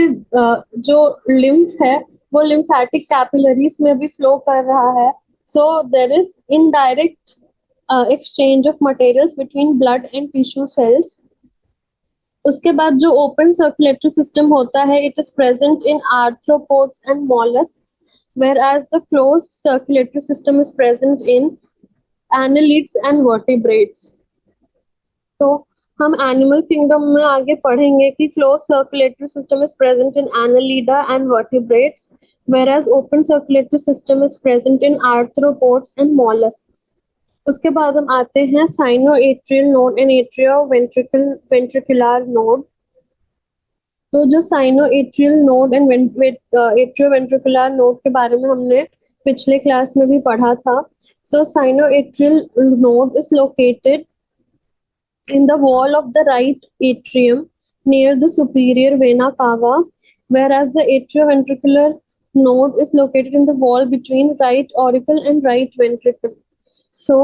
[SPEAKER 1] जो lymph है वो lymphatic capillaries में भी flow कर रहा है. So there is indirect exchange of materials between blood and tissue cells. उसके बाद जो open circulatory system होता है it is present in arthropods and mollusks, whereas the closed circulatory system is present in annelids and vertebrates. तो हम animal kingdom में आगे पढ़ेंगे कि close circulatory system is present in Annelida and vertebrates, whereas open circulatory system is present in arthropods and mollusks. उसके बाद हम आते हैं sinoatrial node and atrioventricular node. तो जो sinoatrial node and atrioventricular node के बारे में हमने पिछले क्लास में भी पढ़ा था. So sinoatrial node is located in the wall of the right atrium near the superior vena cava, whereas the atrioventricular node is located in the wall between right auricle and right ventricle. So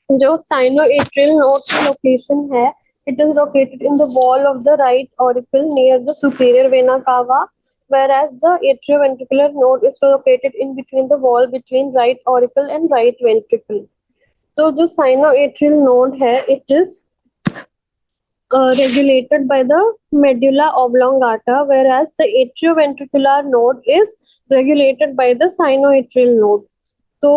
[SPEAKER 1] जो sinoatrial node की location है it is located in the wall of the right auricle near the superior vena cava, whereas the atrioventricular node is located in between the wall between right auricle and right ventricle. तो जो sinoatrial node है it is regulated by the medulla oblongata, whereas the atrioventricular node is regulated by the sinoatrial node. तो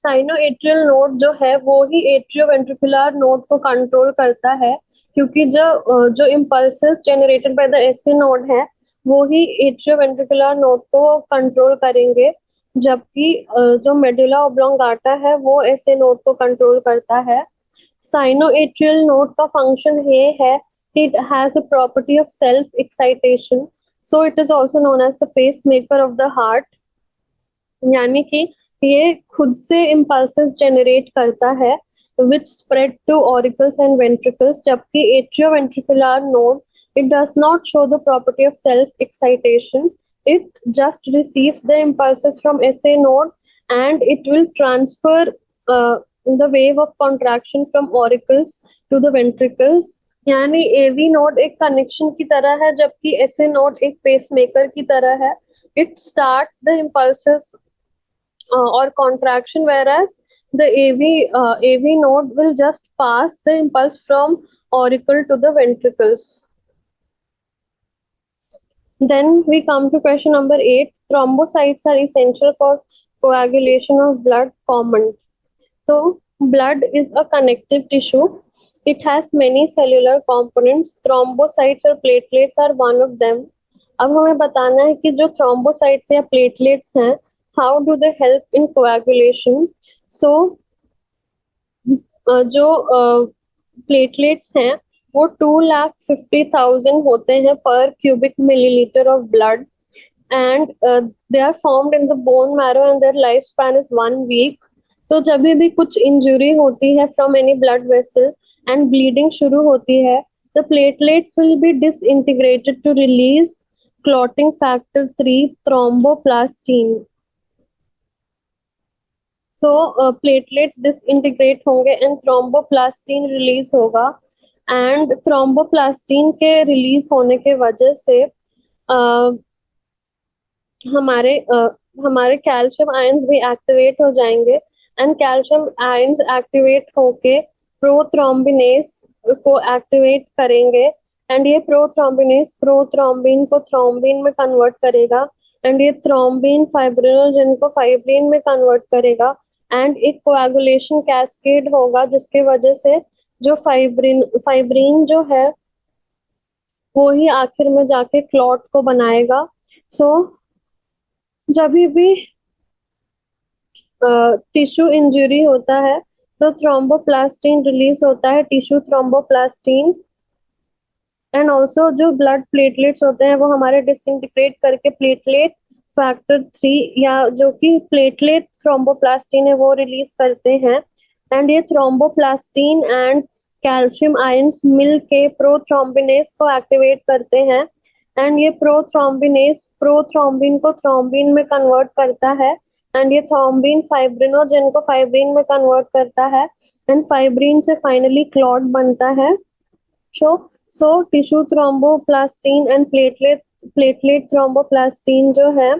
[SPEAKER 1] sinoatrial node जो है वो ही atrioventricular node को control करता है, क्योंकि जो impulses generated by the SA node है वो ही एट्रियोवेंट्रिकुलर नोड को कंट्रोल करेंगे, जबकि जो मेडुला ऑब्लोंगाटा है वो एसए नोड को कंट्रोल करता है. साइनोएट्रियल नोड का फंक्शन ये है कि it has a property of self excitation, so it is also known as the pacemaker of the heart. यानी कि ये खुद से इम्पल्सेस जनरेट करता है which spread to auricles and ventricles, जबकि atrioventricular node it does not show the property of self excitation. It just receives the impulses from SA node and it will transfer the wave of contraction from auricles to the ventricles. यानी AV node एक connection की तरह है जबकि SA node एक pacemaker की तरह है. It starts the impulses or contraction, whereas the AV node will just pass the impulse from auricle to the ventricles. Then we come to question number 8. Thrombocytes are essential for coagulation of blood. Common. So blood is a connective tissue. It has many cellular components. Thrombocytes or platelets are one of them. अब हमें बताना है कि जो thrombocytes या platelets हैं, how do they help in coagulation? So जो platelets हैं वो 250,000 होते हैं per cubic milliliter of blood, and they are formed in the bone marrow and their lifespan is 1 week. तो जब भी कुछ इंजरी होती है from any blood vessel and bleeding शुरू होती है, the platelets will be disintegrated to release clotting factor 3 thromboplastin. So platelets disintegrate होंगे एंड थ्रोम्बोप्लास्टिन रिलीज होगा, एंड थ्रोम्बोप्लास्टिन के रिलीज होने के वजह से हमारे हमारे कैल्शियम आयंस भी एक्टिवेट हो जाएंगे, एंड कैल्शियम आयंस एक्टिवेट होके प्रोथ्रोम्बिनेस को एक्टिवेट करेंगे, एंड ये प्रोथ्रोम्बिनेस प्रोथ्रोम्बिन को थ्रोम्बिन में कन्वर्ट करेगा, एंड ये थ्रोम्बिन फाइब्रिनोजन को फाइब्रिन में कन्वर्ट करेगा, एंड एक कोएगुलेशन कैस्केड होगा जिसके वजह से जो फाइब्रिन फाइब्रिन जो है वो ही आखिर में जाके क्लॉट को बनाएगा। सो जब भी टिश्यू इंजरी होता है तो थ्रोम्बोप्लास्टिन रिलीज होता है, टिश्यू थ्रोम्बोप्लास्टिन, एंड ऑल्सो जो ब्लड प्लेटलेट्स होते हैं वो हमारे डिसइंटीग्रेट करके प्लेटलेट फैक्टर 3 या जो कि प्लेटलेट थ्रोम्बोप्लास्टिन है वो रिलीज करते हैं, एंड ये थ्रोम्बोप्लास्टिन एंड कैल्शियम आयंस मिल के प्रोथ्रोम्बिनेस को एक्टिवेट करते हैं, एंड ये प्रोथ्रोम्बिनेस प्रोथ्रोम्बिन को थ्रोम्बिन में कन्वर्ट करता है, एंड ये थ्रोम्बिन फाइब्रिनोजन को फाइब्रिन में कन्वर्ट करता है, एंड फाइब्रिन से फाइनली क्लॉट बनता है। So tissue thromboplastin and platelet thromboplastin जो है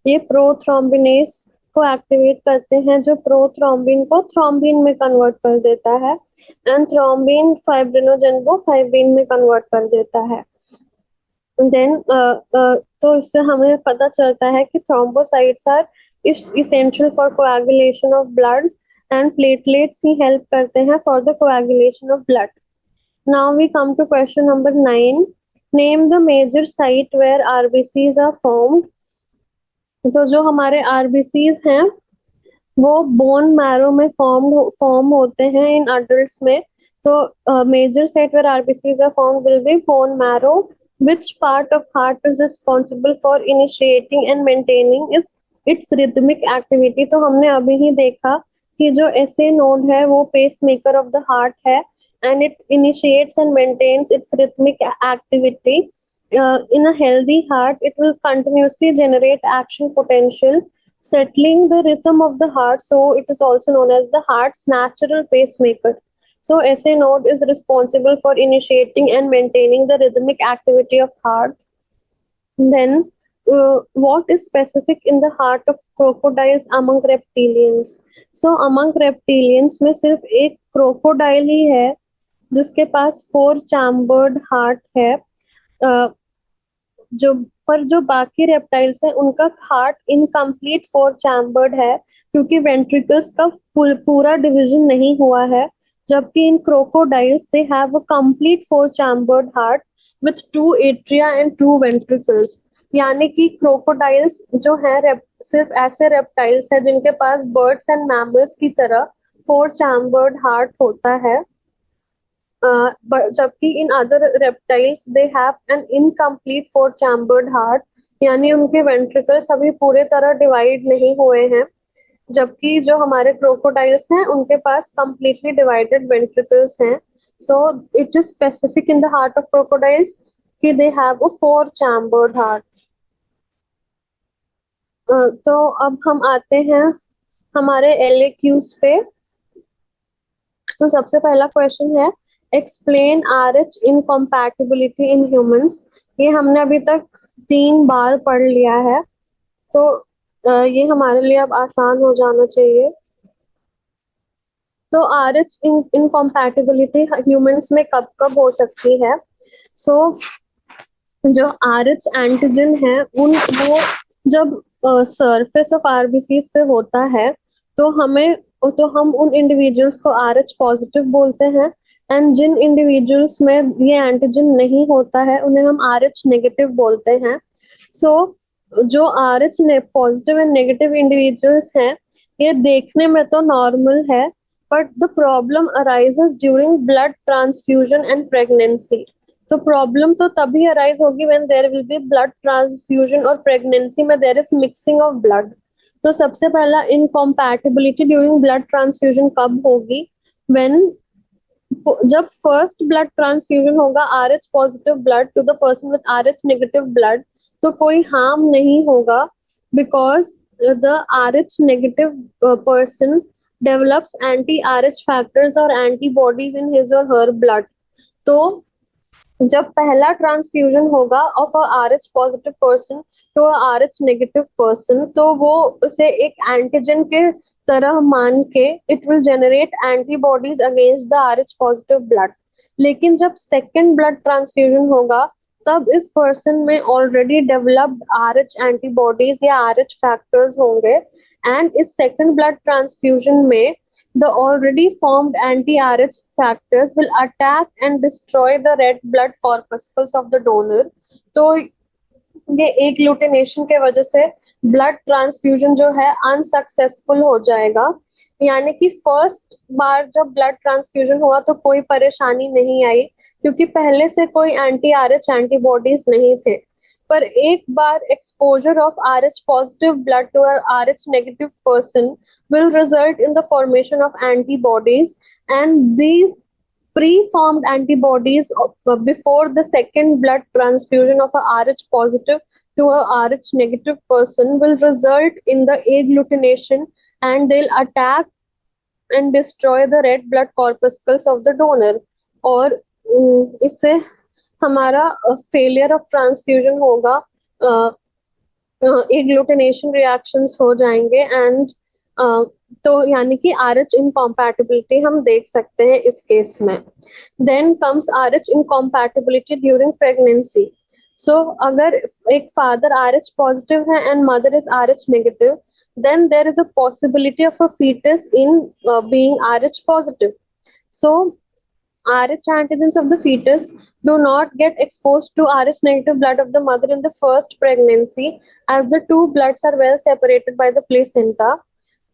[SPEAKER 1] ये प्रोथ्रोम्बिनेस को एक्टिवेट करते हैं जो प्रोथ्रोम्बिन को थ्रोम्बिन में कन्वर्ट कर देता है, एंड थ्रोम्बिन फाइब्रिनोजन को फाइब्रिन में कन्वर्ट कर देता है। देन तो इससे हमें पता चलता है कि thrombocytes are essential for coagulation of blood, and platelets ही help करते हैं for the coagulation of blood. Now we come to question number 9. Name the major site where RBCs are formed. तो जो हमारे RBCs हैं वो बोन मैरो में form होते हैं इन अडल्ट्स में। तो major site where RBCs are formed will be bone marrow. Which part of heart is responsible for initiating and maintaining is its rhythmic activity? तो हमने अभी ही देखा कि जो SA node है वो pacemaker of the heart है, and it initiates and maintains its rhythmic activity. In a healthy heart, it will continuously generate action potential, settling the rhythm of the heart. So it is also known as the heart's natural pacemaker. So SA node is responsible for initiating and maintaining the rhythmic activity of heart. Then what is specific in the heart of crocodiles among reptilians? So among reptilians में सिर्फ एक crocodile ही है जिसके पास 4 chambered heart है, जो बाकी reptiles हैं उनका हार्ट इनकम्प्लीट 4 चैम्बर्ड है क्योंकि वेंट्रिकल्स का पूरा डिवीजन नहीं हुआ है, जबकि in crocodiles they have a complete 4 chambered heart with 2 atria and 2 ventricles. यानी कि क्रोकोडाइल्स जो है सिर्फ ऐसे रेप्टाइल्स है जिनके पास बर्ड्स एंड मैमल्स की तरह 4 चैम्बर्ड हार्ट होता है, जबकि in other reptiles they have an incomplete 4 chambered heart, यानी उनके वेंट्रिकल्स अभी पूरे तरह डिवाइड नहीं हुए हैं, जबकि जो हमारे क्रोकोडाइल्स हैं उनके पास कंप्लीटली डिवाइडेड वेंट्रिकल्स हैं। So it is specific in the heart of crocodiles कि they have a 4 chambered heart. तो अब हम आते हैं हमारे LAQs पे। तो सबसे पहला क्वेश्चन है explain RH incompatibility in humans. ये हमने अभी तक 3 बार पढ़ लिया है, तो ये हमारे लिए अब आसान हो जाना चाहिए। तो RH इनकम्पैटिबिलिटी ह्यूमंस में कब कब हो सकती है? सो जो RH एंटीजन है वो जब सरफेस ऑफ RBCs पे होता है तो हम उन इंडिविजुअल्स को RH पॉजिटिव बोलते हैं, एंड जिन इंडिविजुअल्स में ये एंटीजन नहीं होता है उन्हें हम RH नेगेटिव बोलते हैं। सो जो RH positive and negative individuals हैं ये देखने में तो नॉर्मल है, but the problem arises during blood transfusion and pregnancy. तो प्रॉब्लम तो तभी अराइज होगी when there will be blood transfusion और प्रेगनेंसी में there is mixing of blood. तो सबसे पहला इनकॉम्पैटिबिलिटी ड्यूरिंग ब्लड ट्रांसफ्यूजन कब होगी? व्हेन जब फर्स्ट ब्लड ट्रांसफ्यूजन होगा R H positive blood to the person with R H negative blood, तो कोई हार्म नहीं होगा, because the R H negative person develops anti R H factors or antibodies in his or her blood. तो जब पहला transfusion होगा of a R H positive person to a R H negative person, तो वो उसे एक antigen के तरह मान के it will generate antibodies against the R H positive blood. लेकिन जब सेकेंड ब्लड ट्रांसफ्यूजन होगा तब इस पर्सन में already developed are H antibodies या आर एच फैक्टर्स होंगे, एंड इस सेकेंड ब्लड ट्रांसफ्यूजन में the already formed anti-Rh factors will attack and destroy the red blood corpuscles of the donor। तो ये एग्लूटिनेशन के वजह से ब्लड ट्रांसफ्यूजन जो है अनसक्सेसफुल हो जाएगा। यानी कि फर्स्ट बार जब ब्लड ट्रांसफ्यूजन हुआ तो कोई परेशानी नहीं आई, क्योंकि पहले से कोई एंटी आरएच एंटीबॉडीज नहीं थे। पर एक बार exposure of Rh positive blood to Rh negative person will result in the formation of antibodies, and these pre-formed antibodies before the second blood transfusion of a Rh positive to a Rh negative person will result in the agglutination, and they'll attack and destroy the red blood corpuscles of the donor। और इससे हमारा failure of transfusion होगा, agglutination reactions हो जाएंगे, and तो यानी कि are H इनकॉम्पैटिबिलिटी हम देख सकते हैं इस केस में। Then comes R H incompatibility during pregnancy. So अगर एक फादर आर एच पॉजिटिव है and mother is R H negative, then there is a possibility of a fetus in being Rh positive. So Rh antigens of the fetus do not get exposed to Rh negative blood of the mother in the first pregnancy, as the two bloods are well separated by the placenta।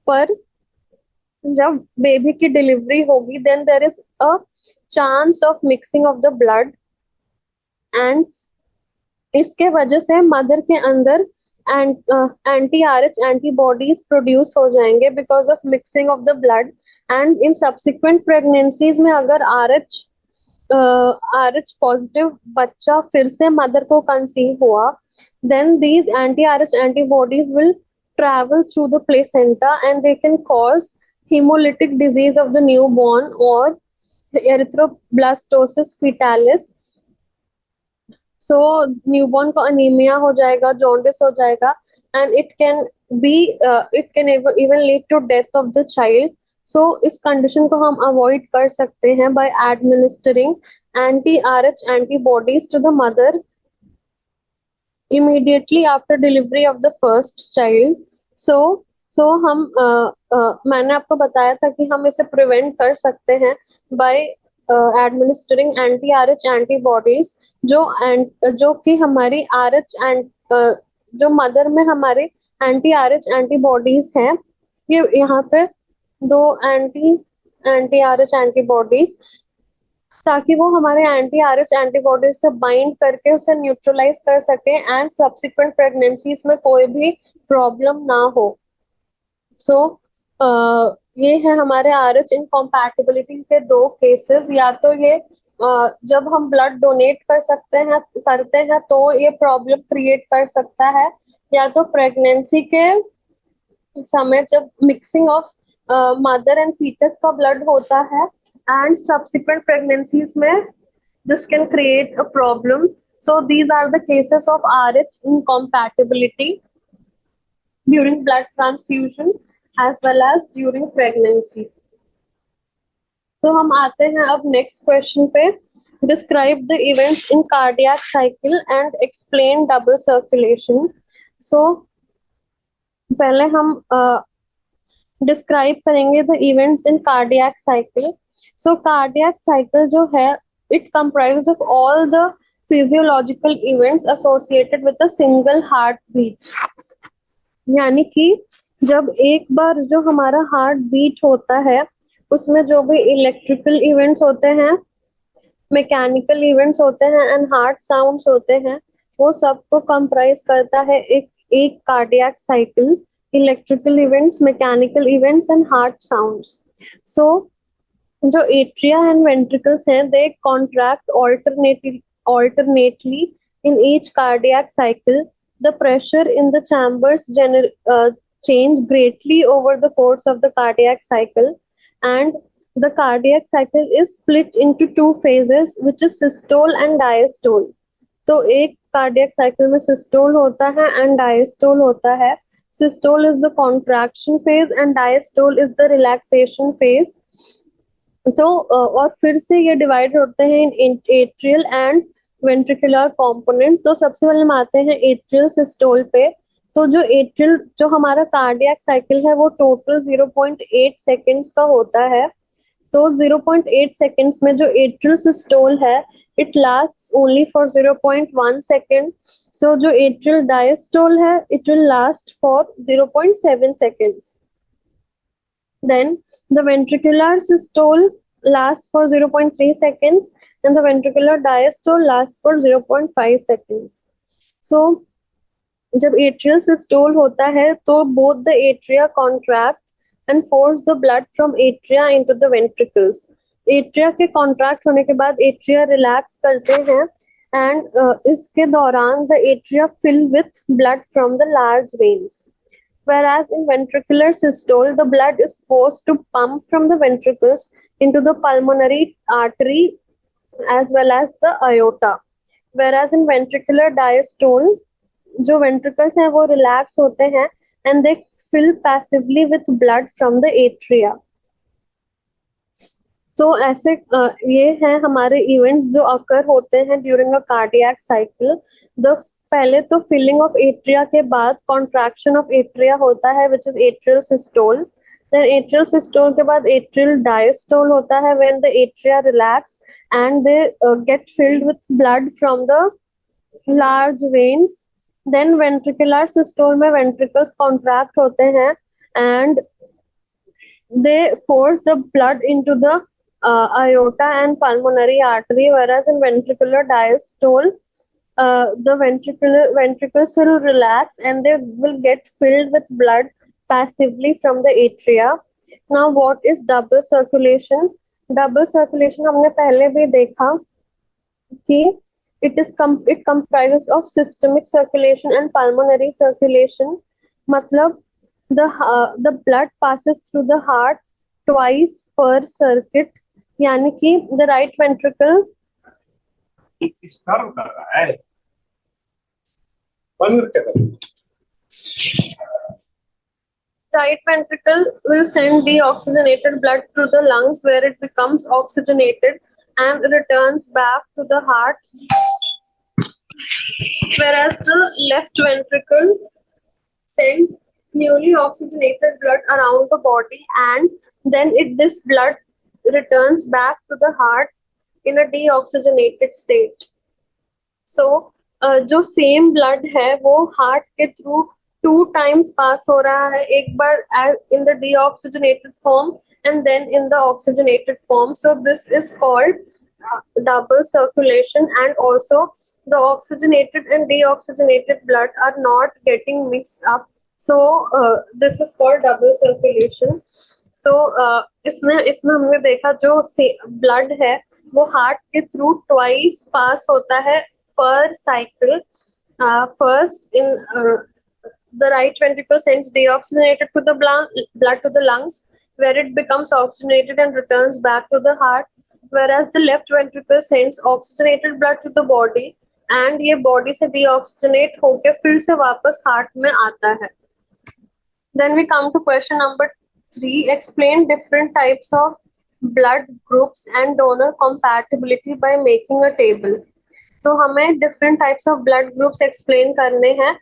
[SPEAKER 1] पर जब baby की delivery होगी then there is a chance of mixing of the blood, and इसके वजह से mother के अंदर anti R H antibodies produce हो जाएंगे because of mixing of the blood. And in subsequent pregnancies में अगर आर एच पॉजिटिव बच्चा फिर से मदर को कंसीव हुआ, then these anti R H antibodies will travel through the placenta and they can cause hemolytic disease of the newborn or erythroblastosis fetalis। सो newborn को anaemia हो जाएगा, जॉन्डिस हो जाएगा, and it can even lead to death of the child. So इस condition को हम avoid कर सकते हैं by administering anti R H antibodies to the mother immediately after delivery of the first child। so हम मैंने आपको बताया था कि हम इसे प्रिवेंट कर सकते हैं by administering anti R H antibodies जो कि हमारी आर एच जो मदर में हमारे एंटी आर एच एंटीबॉडीज हैं, ये यहाँ पे दो एंटी आर एच एंटीबॉडीज, ताकि वो हमारे एंटी आर एच एंटीबॉडीज से बाइंड करके उसे न्यूट्रलाइज कर सके एंड सब्सिक्वेंट प्रेगनेंसीज में कोई भी प्रॉब्लम ना हो। सो ये है हमारे आर एच इनकॉम्पैटिबिलिटी के दो केसेस। या तो ये जब हम ब्लड डोनेट करते हैं तो ये प्रॉब्लम क्रिएट कर सकता है, या तो प्रेगनेंसी के समय जब mixing of mother and foetus का ब्लड होता है and subsequent pregnancies में this can create a problem। So these are the cases of Rh incompatibility during blood transfusion as well as during pregnancy। तो हम आते हैं अब नेक्स्ट क्वेश्चन पे। Describe the events in cardiac cycle and explain double circulation. So पहले हम describe करेंगे the events in cardiac cycle. So cardiac cycle जो है it comprise of all the physiological events associated with a single heart beat. यानी कि जब एक बार जो हमारा हार्ट बीट होता है उसमें जो भी इलेक्ट्रिकल इवेंट्स होते हैं, मैकेनिकल इवेंट्स होते हैं एंड हार्ट साउंड्स होते हैं, वो सबको कंप्राइज करता है एक cardiac cycle. electrical events, mechanical events, and heart sounds. So, जो atria and ventricles हैं, they contract alternately in each cardiac cycle. The pressure in the chambers change greatly over the course of the cardiac cycle, and the cardiac cycle is split into two phases, which is systole and diastole. तो एक cardiac cycle में systole होता है and diastole होता है. Systole is the contraction phase and diastole is the relaxation phase. तो और फिर से ये डिवाइड होते हैं इन एट्रियल एंड वेंट्रिकुलर कंपोनेंट. तो सबसे पहले हम आते हैं एट्रियल सिस्टोल पे. तो जो एट्रियल जो हमारा कार्डियक साइकिल है वो टोटल 0.8 सेकेंड्स का होता है. तो 0.8 सेकेंड्स में जो एट्रियल सिस्टोल है it lasts only for 0.1 second. So जो atrial diastole है it will last for 0.7 seconds. Then the ventricular systole lasts for 0.3 seconds and the ventricular diastole lasts for 0.5 seconds. So जब atrial systole होता है तो both the atria contract and force the blood from atria into the ventricles. Atria के contract होने के बाद atria relax करते हैं एंड इसके दौरान the atria fill with blood from the large veins. Whereas in ventricular systole, the blood is forced to pump from the ventricles into the pulmonary artery as well as the aorta. Whereas in ventricular diastole, जो ventricles हैं वो relax होते हैं and they fill passively with blood from the atria. तो ऐसे ये हैं हमारे इवेंट्स जो अकर होते हैं during a cardiac cycle. The पहले तो फिलिंग ऑफ एट्रिया के बाद कॉन्ट्रैक्शन ऑफ एट्रिया होता है which is atrial systole. Then atrial systole के बाद एट्रियल डायस्टोल होता है when the atria relax and they get filled with blood from the large veins. Then ventricular systole में ventricles contract होते हैं and they force the blood into the aorta and pulmonary artery, whereas in ventricular diastole the ventricles will relax and they will get filled with blood passively from the atria. Now what is double circulation? Double circulation हमने पहले भी देखा कि it comprises of systemic circulation and pulmonary circulation. मतलब the blood passes through the heart twice per circuit. यानी कि the right ventricle
[SPEAKER 2] कर रहा है बंद कर.
[SPEAKER 1] Right ventricle will send deoxygenated blood to the lungs where it becomes oxygenated and returns back to the heart. Whereas the left ventricle sends newly oxygenated blood around the body and then this blood returns back to the heart in a deoxygenated state. So जो same blood है वो heart के through 2 times पास हो रहा है. एक बार in the deoxygenated form and then in the oxygenated form. So this is called double circulation, and also the oxygenated and deoxygenated blood are not getting mixed up. So this is called double circulation. So इसमें हमने देखा जो blood है वो heart के through twice पास होता है पर cycle. First in the right ventricle sends deoxygenated to the blood to the lungs where it becomes oxygenated and returns back to the heart, whereas the left ventricle sends oxygenated blood to the body and ये body से deoxygenate होके फिर से वापस heart में आता है. Then we come to question number 3. Explain different types of blood groups and donor compatibility by making a table. तो हमें different types of blood groups explain करने हैं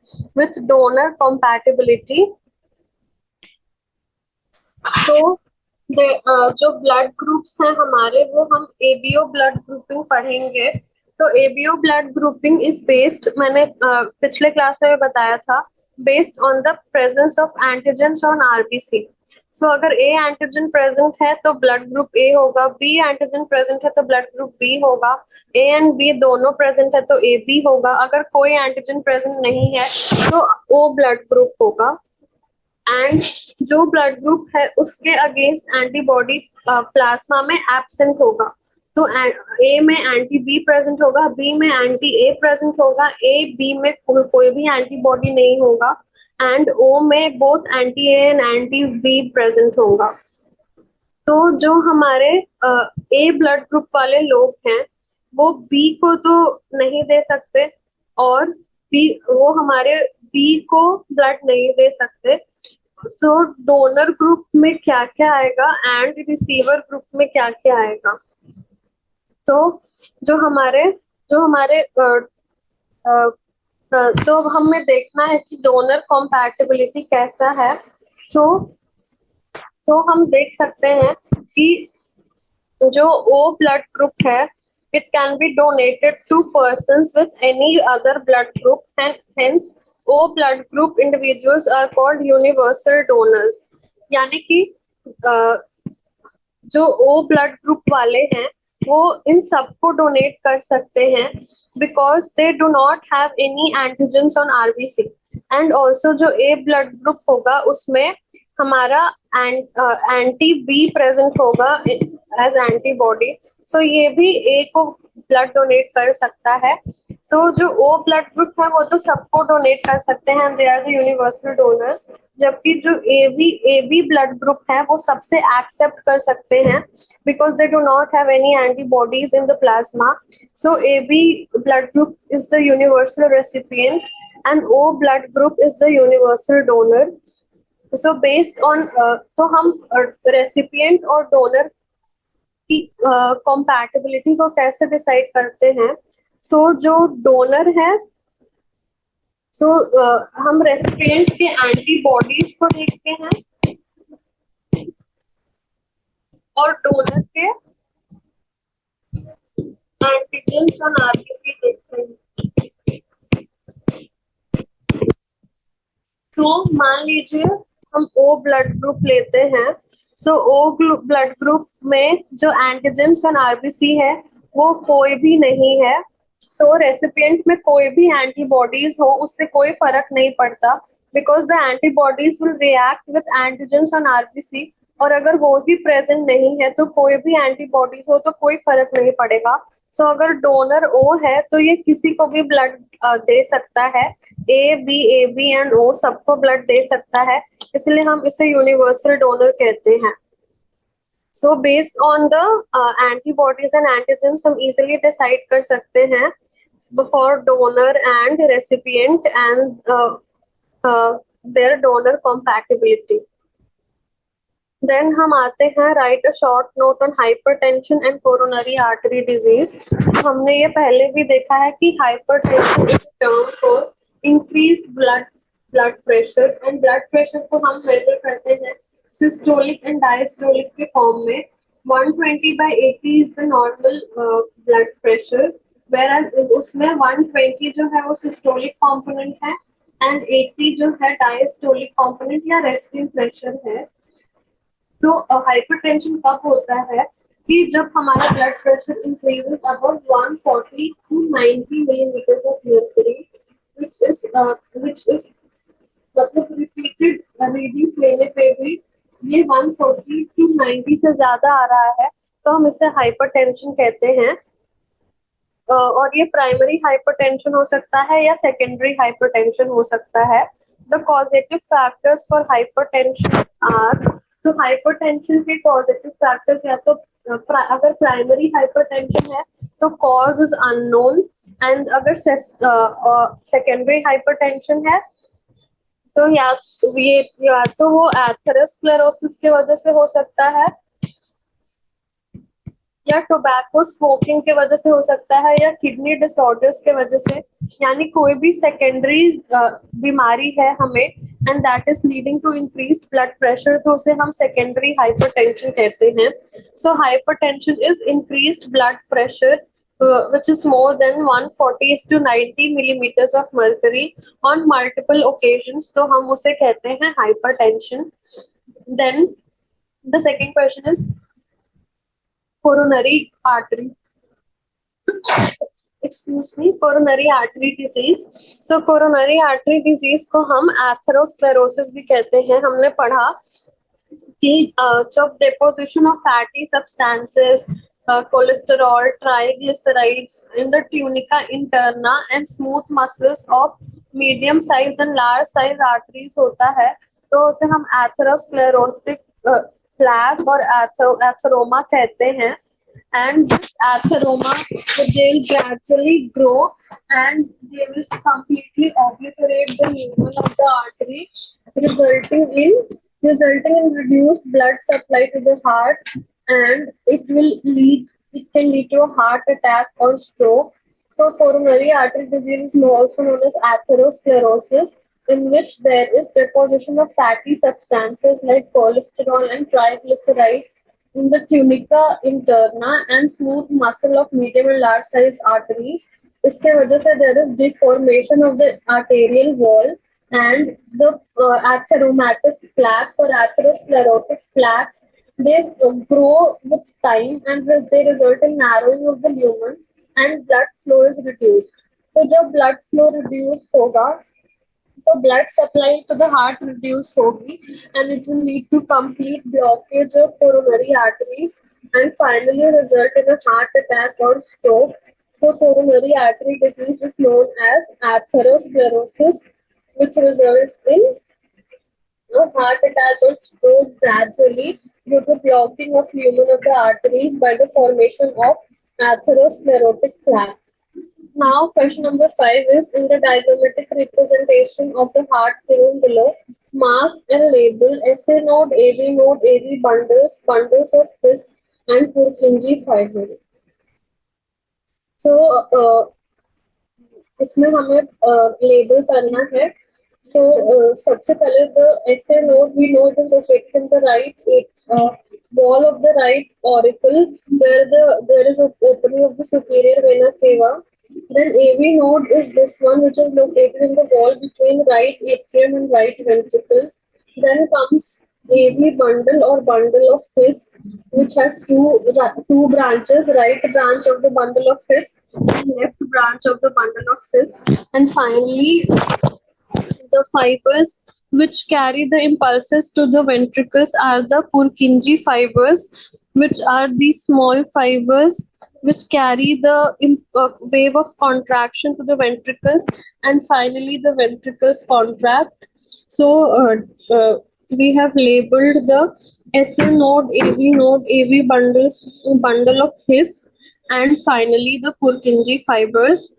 [SPEAKER 1] with donor compatibility. तो जो blood groups हैं हमारे वो हम ABO blood grouping पढ़ेंगे. तो ABO blood grouping is based, मैंने पिछले क्लास में बताया था, based on the presence of antigens on RBC. So अगर A एंटीजन प्रेजेंट है तो ब्लड ग्रुप A होगा, B एंटीजन प्रेजेंट है तो ब्लड ग्रुप B होगा, A एंड B दोनों प्रेजेंट है तो AB होगा. अगर कोई एंटीजन प्रेजेंट नहीं है तो O ब्लड ग्रुप होगा. एंड जो ब्लड ग्रुप है उसके अगेंस्ट एंटीबॉडी प्लाज्मा में एब्सेंट होगा। तो ए में एंटी बी प्रेजेंट होगा, बी में एंटी ए प्रेजेंट होगा, ए बी में कोई भी एंटीबॉडी नहीं होगा, एंड ओ में both anti A and anti be present होगा। तो जो हमारे ए ब्लड ग्रुप वाले लोग हैं वो बी को तो नहीं दे सकते, और बी वो हमारे बी को ब्लड नहीं दे सकते। तो डोनर ग्रुप में क्या क्या आएगा एंड रिसीवर ग्रुप में क्या क्या आएगा? तो जो हमारे तो हमें देखना है कि डोनर कॉम्पैटिबिलिटी कैसा है। सो हम देख सकते हैं कि जो ओ ब्लड ग्रुप है, it can be donated to persons with any other blood group, and hence O blood group individuals are called universal donors. यानी कि जो ओ ब्लड ग्रुप वाले हैं वो इन सबको डोनेट कर सकते हैं, because they do not have any antigens on RBC. And also जो ए ब्लड ग्रुप होगा उसमें हमारा एंटी बी प्रेजेंट होगा एज एंटीबॉडी, सो ये भी ए को ब्लड डोनेट कर सकता है। सो जो ओ ब्लड ग्रुप है वो तो सबको डोनेट कर सकते हैं, they are the universal donors. जबकि जो ए बी ब्लड ग्रुप है वो सबसे एक्सेप्ट कर सकते हैं, because they do not have any antibodies in the plasma. So A B blood group is the universal recipient and O blood group is the universal donor. So based on तो हम recipient और donor की compatibility को कैसे decide करते हैं? So जो donor है, सो हम रेसिपिएंट के एंटीबॉडीज को देखते हैं और डोनर के एंटीजेंस ऑन आरबीसी देखते हैं। तो मान लीजिए हम ओ ब्लड ग्रुप लेते हैं। सो ओ ब्लड ग्रुप में जो एंटीजेंस ऑन आरबीसी है वो कोई भी नहीं है। सो रेसिपिएंट में कोई भी एंटीबॉडीज हो उससे कोई फर्क नहीं पड़ता, because the antibodies will react with antigens on RBC. और अगर वो ही प्रेजेंट नहीं है तो कोई भी एंटीबॉडीज हो तो कोई फर्क नहीं पड़ेगा। सो अगर डोनर ओ है तो ये किसी को भी ब्लड दे सकता है, ए बी एंड ओ सबको ब्लड दे सकता है, इसलिए हम इसे यूनिवर्सल डोनर कहते हैं। So based on the antibodies and antigens हम इजिली डिसाइड कर सकते हैं for donor and recipient and their donor compatibility. Then हम आते हैं write a short note on hypertension and coronary artery disease. हमने ये पहले भी देखा है कि hypertension is a term for increased blood pressure, and blood pressure को हम मेजर करते हैं सिस्टोलिक एंड डायस्टोलिक के फॉर्म में। 120/80 is the normal blood pressure, where उसमें 120 जो है वो सिस्टोलिक कॉम्पोनेंट है एंड 80 जो है डायस्टोलिक कॉम्पोनेंट या रेस्टिंग प्रेशर है। तो हाइपरटेंशन कब होता है कि जब हमारा blood pressure increases above 140 to 90 millimeters of mercury, which is मतलब रिपीटेड रीडिंग्स लेने पे भी ये 140 to 90 से ज्यादा आ रहा है तो हम इसे हाइपरटेंशन कहते हैं। और ये प्राइमरी हाइपरटेंशन हो सकता है या सेकेंडरी हाइपरटेंशन हो सकता है। The causative factors for hypertension are, तो हाइपरटेंशन के पॉजिटिव फैक्टर्स या तो अगर प्राइमरी हाइपरटेंशन है तो कॉज इज अननोन, एंड अगर सेकेंडरी हाइपरटेंशन है तो या तो वो एथेरोस्क्लेरोसिस की वजह से हो सकता है या टोबैको स्मोकिंग के वजह से हो सकता है या किडनी डिसऑर्डर्स के वजह से, यानी कोई भी सेकेंडरी बीमारी है हमें and that is leading to increased blood pressure, तो उसे हम सेकेंडरी हाइपरटेंशन कहते हैं। So hypertension is increased blood pressure which is more than 140 to 90 millimeters of mercury on multiple occasions, तो हम उसे कहते हैं hypertension. Then the second question is coronary artery. excuse me, coronary artery disease. So coronary artery disease को हम atherosclerosis भी कहते हैं. हमने पढ़ा कि जब deposition of fatty substances, cholesterol, triglycerides in the tunica interna and smooth muscles of medium sized and large sized arteries होता है, तो उसे हम atherosclerotic plaque और atheroma कहते हैं. And this atheroma, they will gradually grow and they will completely obliterate the lumen of the artery, resulting in reduced blood supply to the heart, and it can lead to a heart attack or stroke. So coronary artery disease is also known as atherosclerosis, in which there is deposition of fatty substances like cholesterol and triglycerides in the tunica interna and smooth muscle of medium and large sized arteries. इसके वजह से there is deformation of the arterial wall, and the atheromatous plaques or atherosclerotic plaques, they grow with time and they result in narrowing of the lumen and blood flow is reduced. तो जब blood flow reduce होगा, तो blood supply to the heart reduce होगी, and it will lead to complete blockage of coronary arteries and finally result in a heart attack or stroke. So coronary artery disease is known as atherosclerosis, which results in a heart attack or stroke gradually due to blocking of lumen of the arteries by the formation of atherosclerotic plaque. Now, question number 5 is, in the diagrammatic representation of the heart given below, mark and label SA node, AV bundles of His and Purkinje fiber. So, इसमें हमें label करना है. So, सबसे पहले the SA node, we know it is located in the right wall of the right auricle, where there is an opening of the superior vena cava. Then AV node is this one, which is located in the wall between right atrium and right ventricle. Then comes AV bundle or bundle of His, which has two branches, right branch of the bundle of His and left branch of the bundle of His. And finally, the fibers which carry the impulses to the ventricles are the Purkinje fibers, which are these small fibers which carry the wave of contraction to the ventricles, and finally the ventricles contract. So we have labeled the SA node, AV bundle of His, and finally the Purkinje fibers.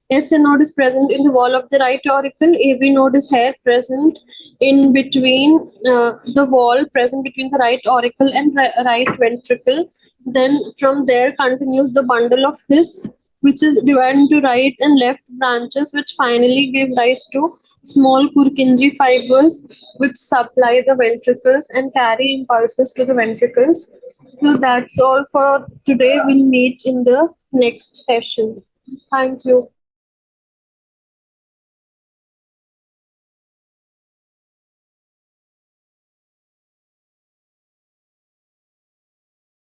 [SPEAKER 1] SA node is present in the wall of the right auricle. AV node is here present in between the wall present between the right auricle and right ventricle. Then from there continues the bundle of His, which is divided into right and left branches, which finally give rise to small Purkinje fibers, which supply the ventricles and carry impulses to the ventricles. So that's all for today. We'll meet in the next session. Thank you.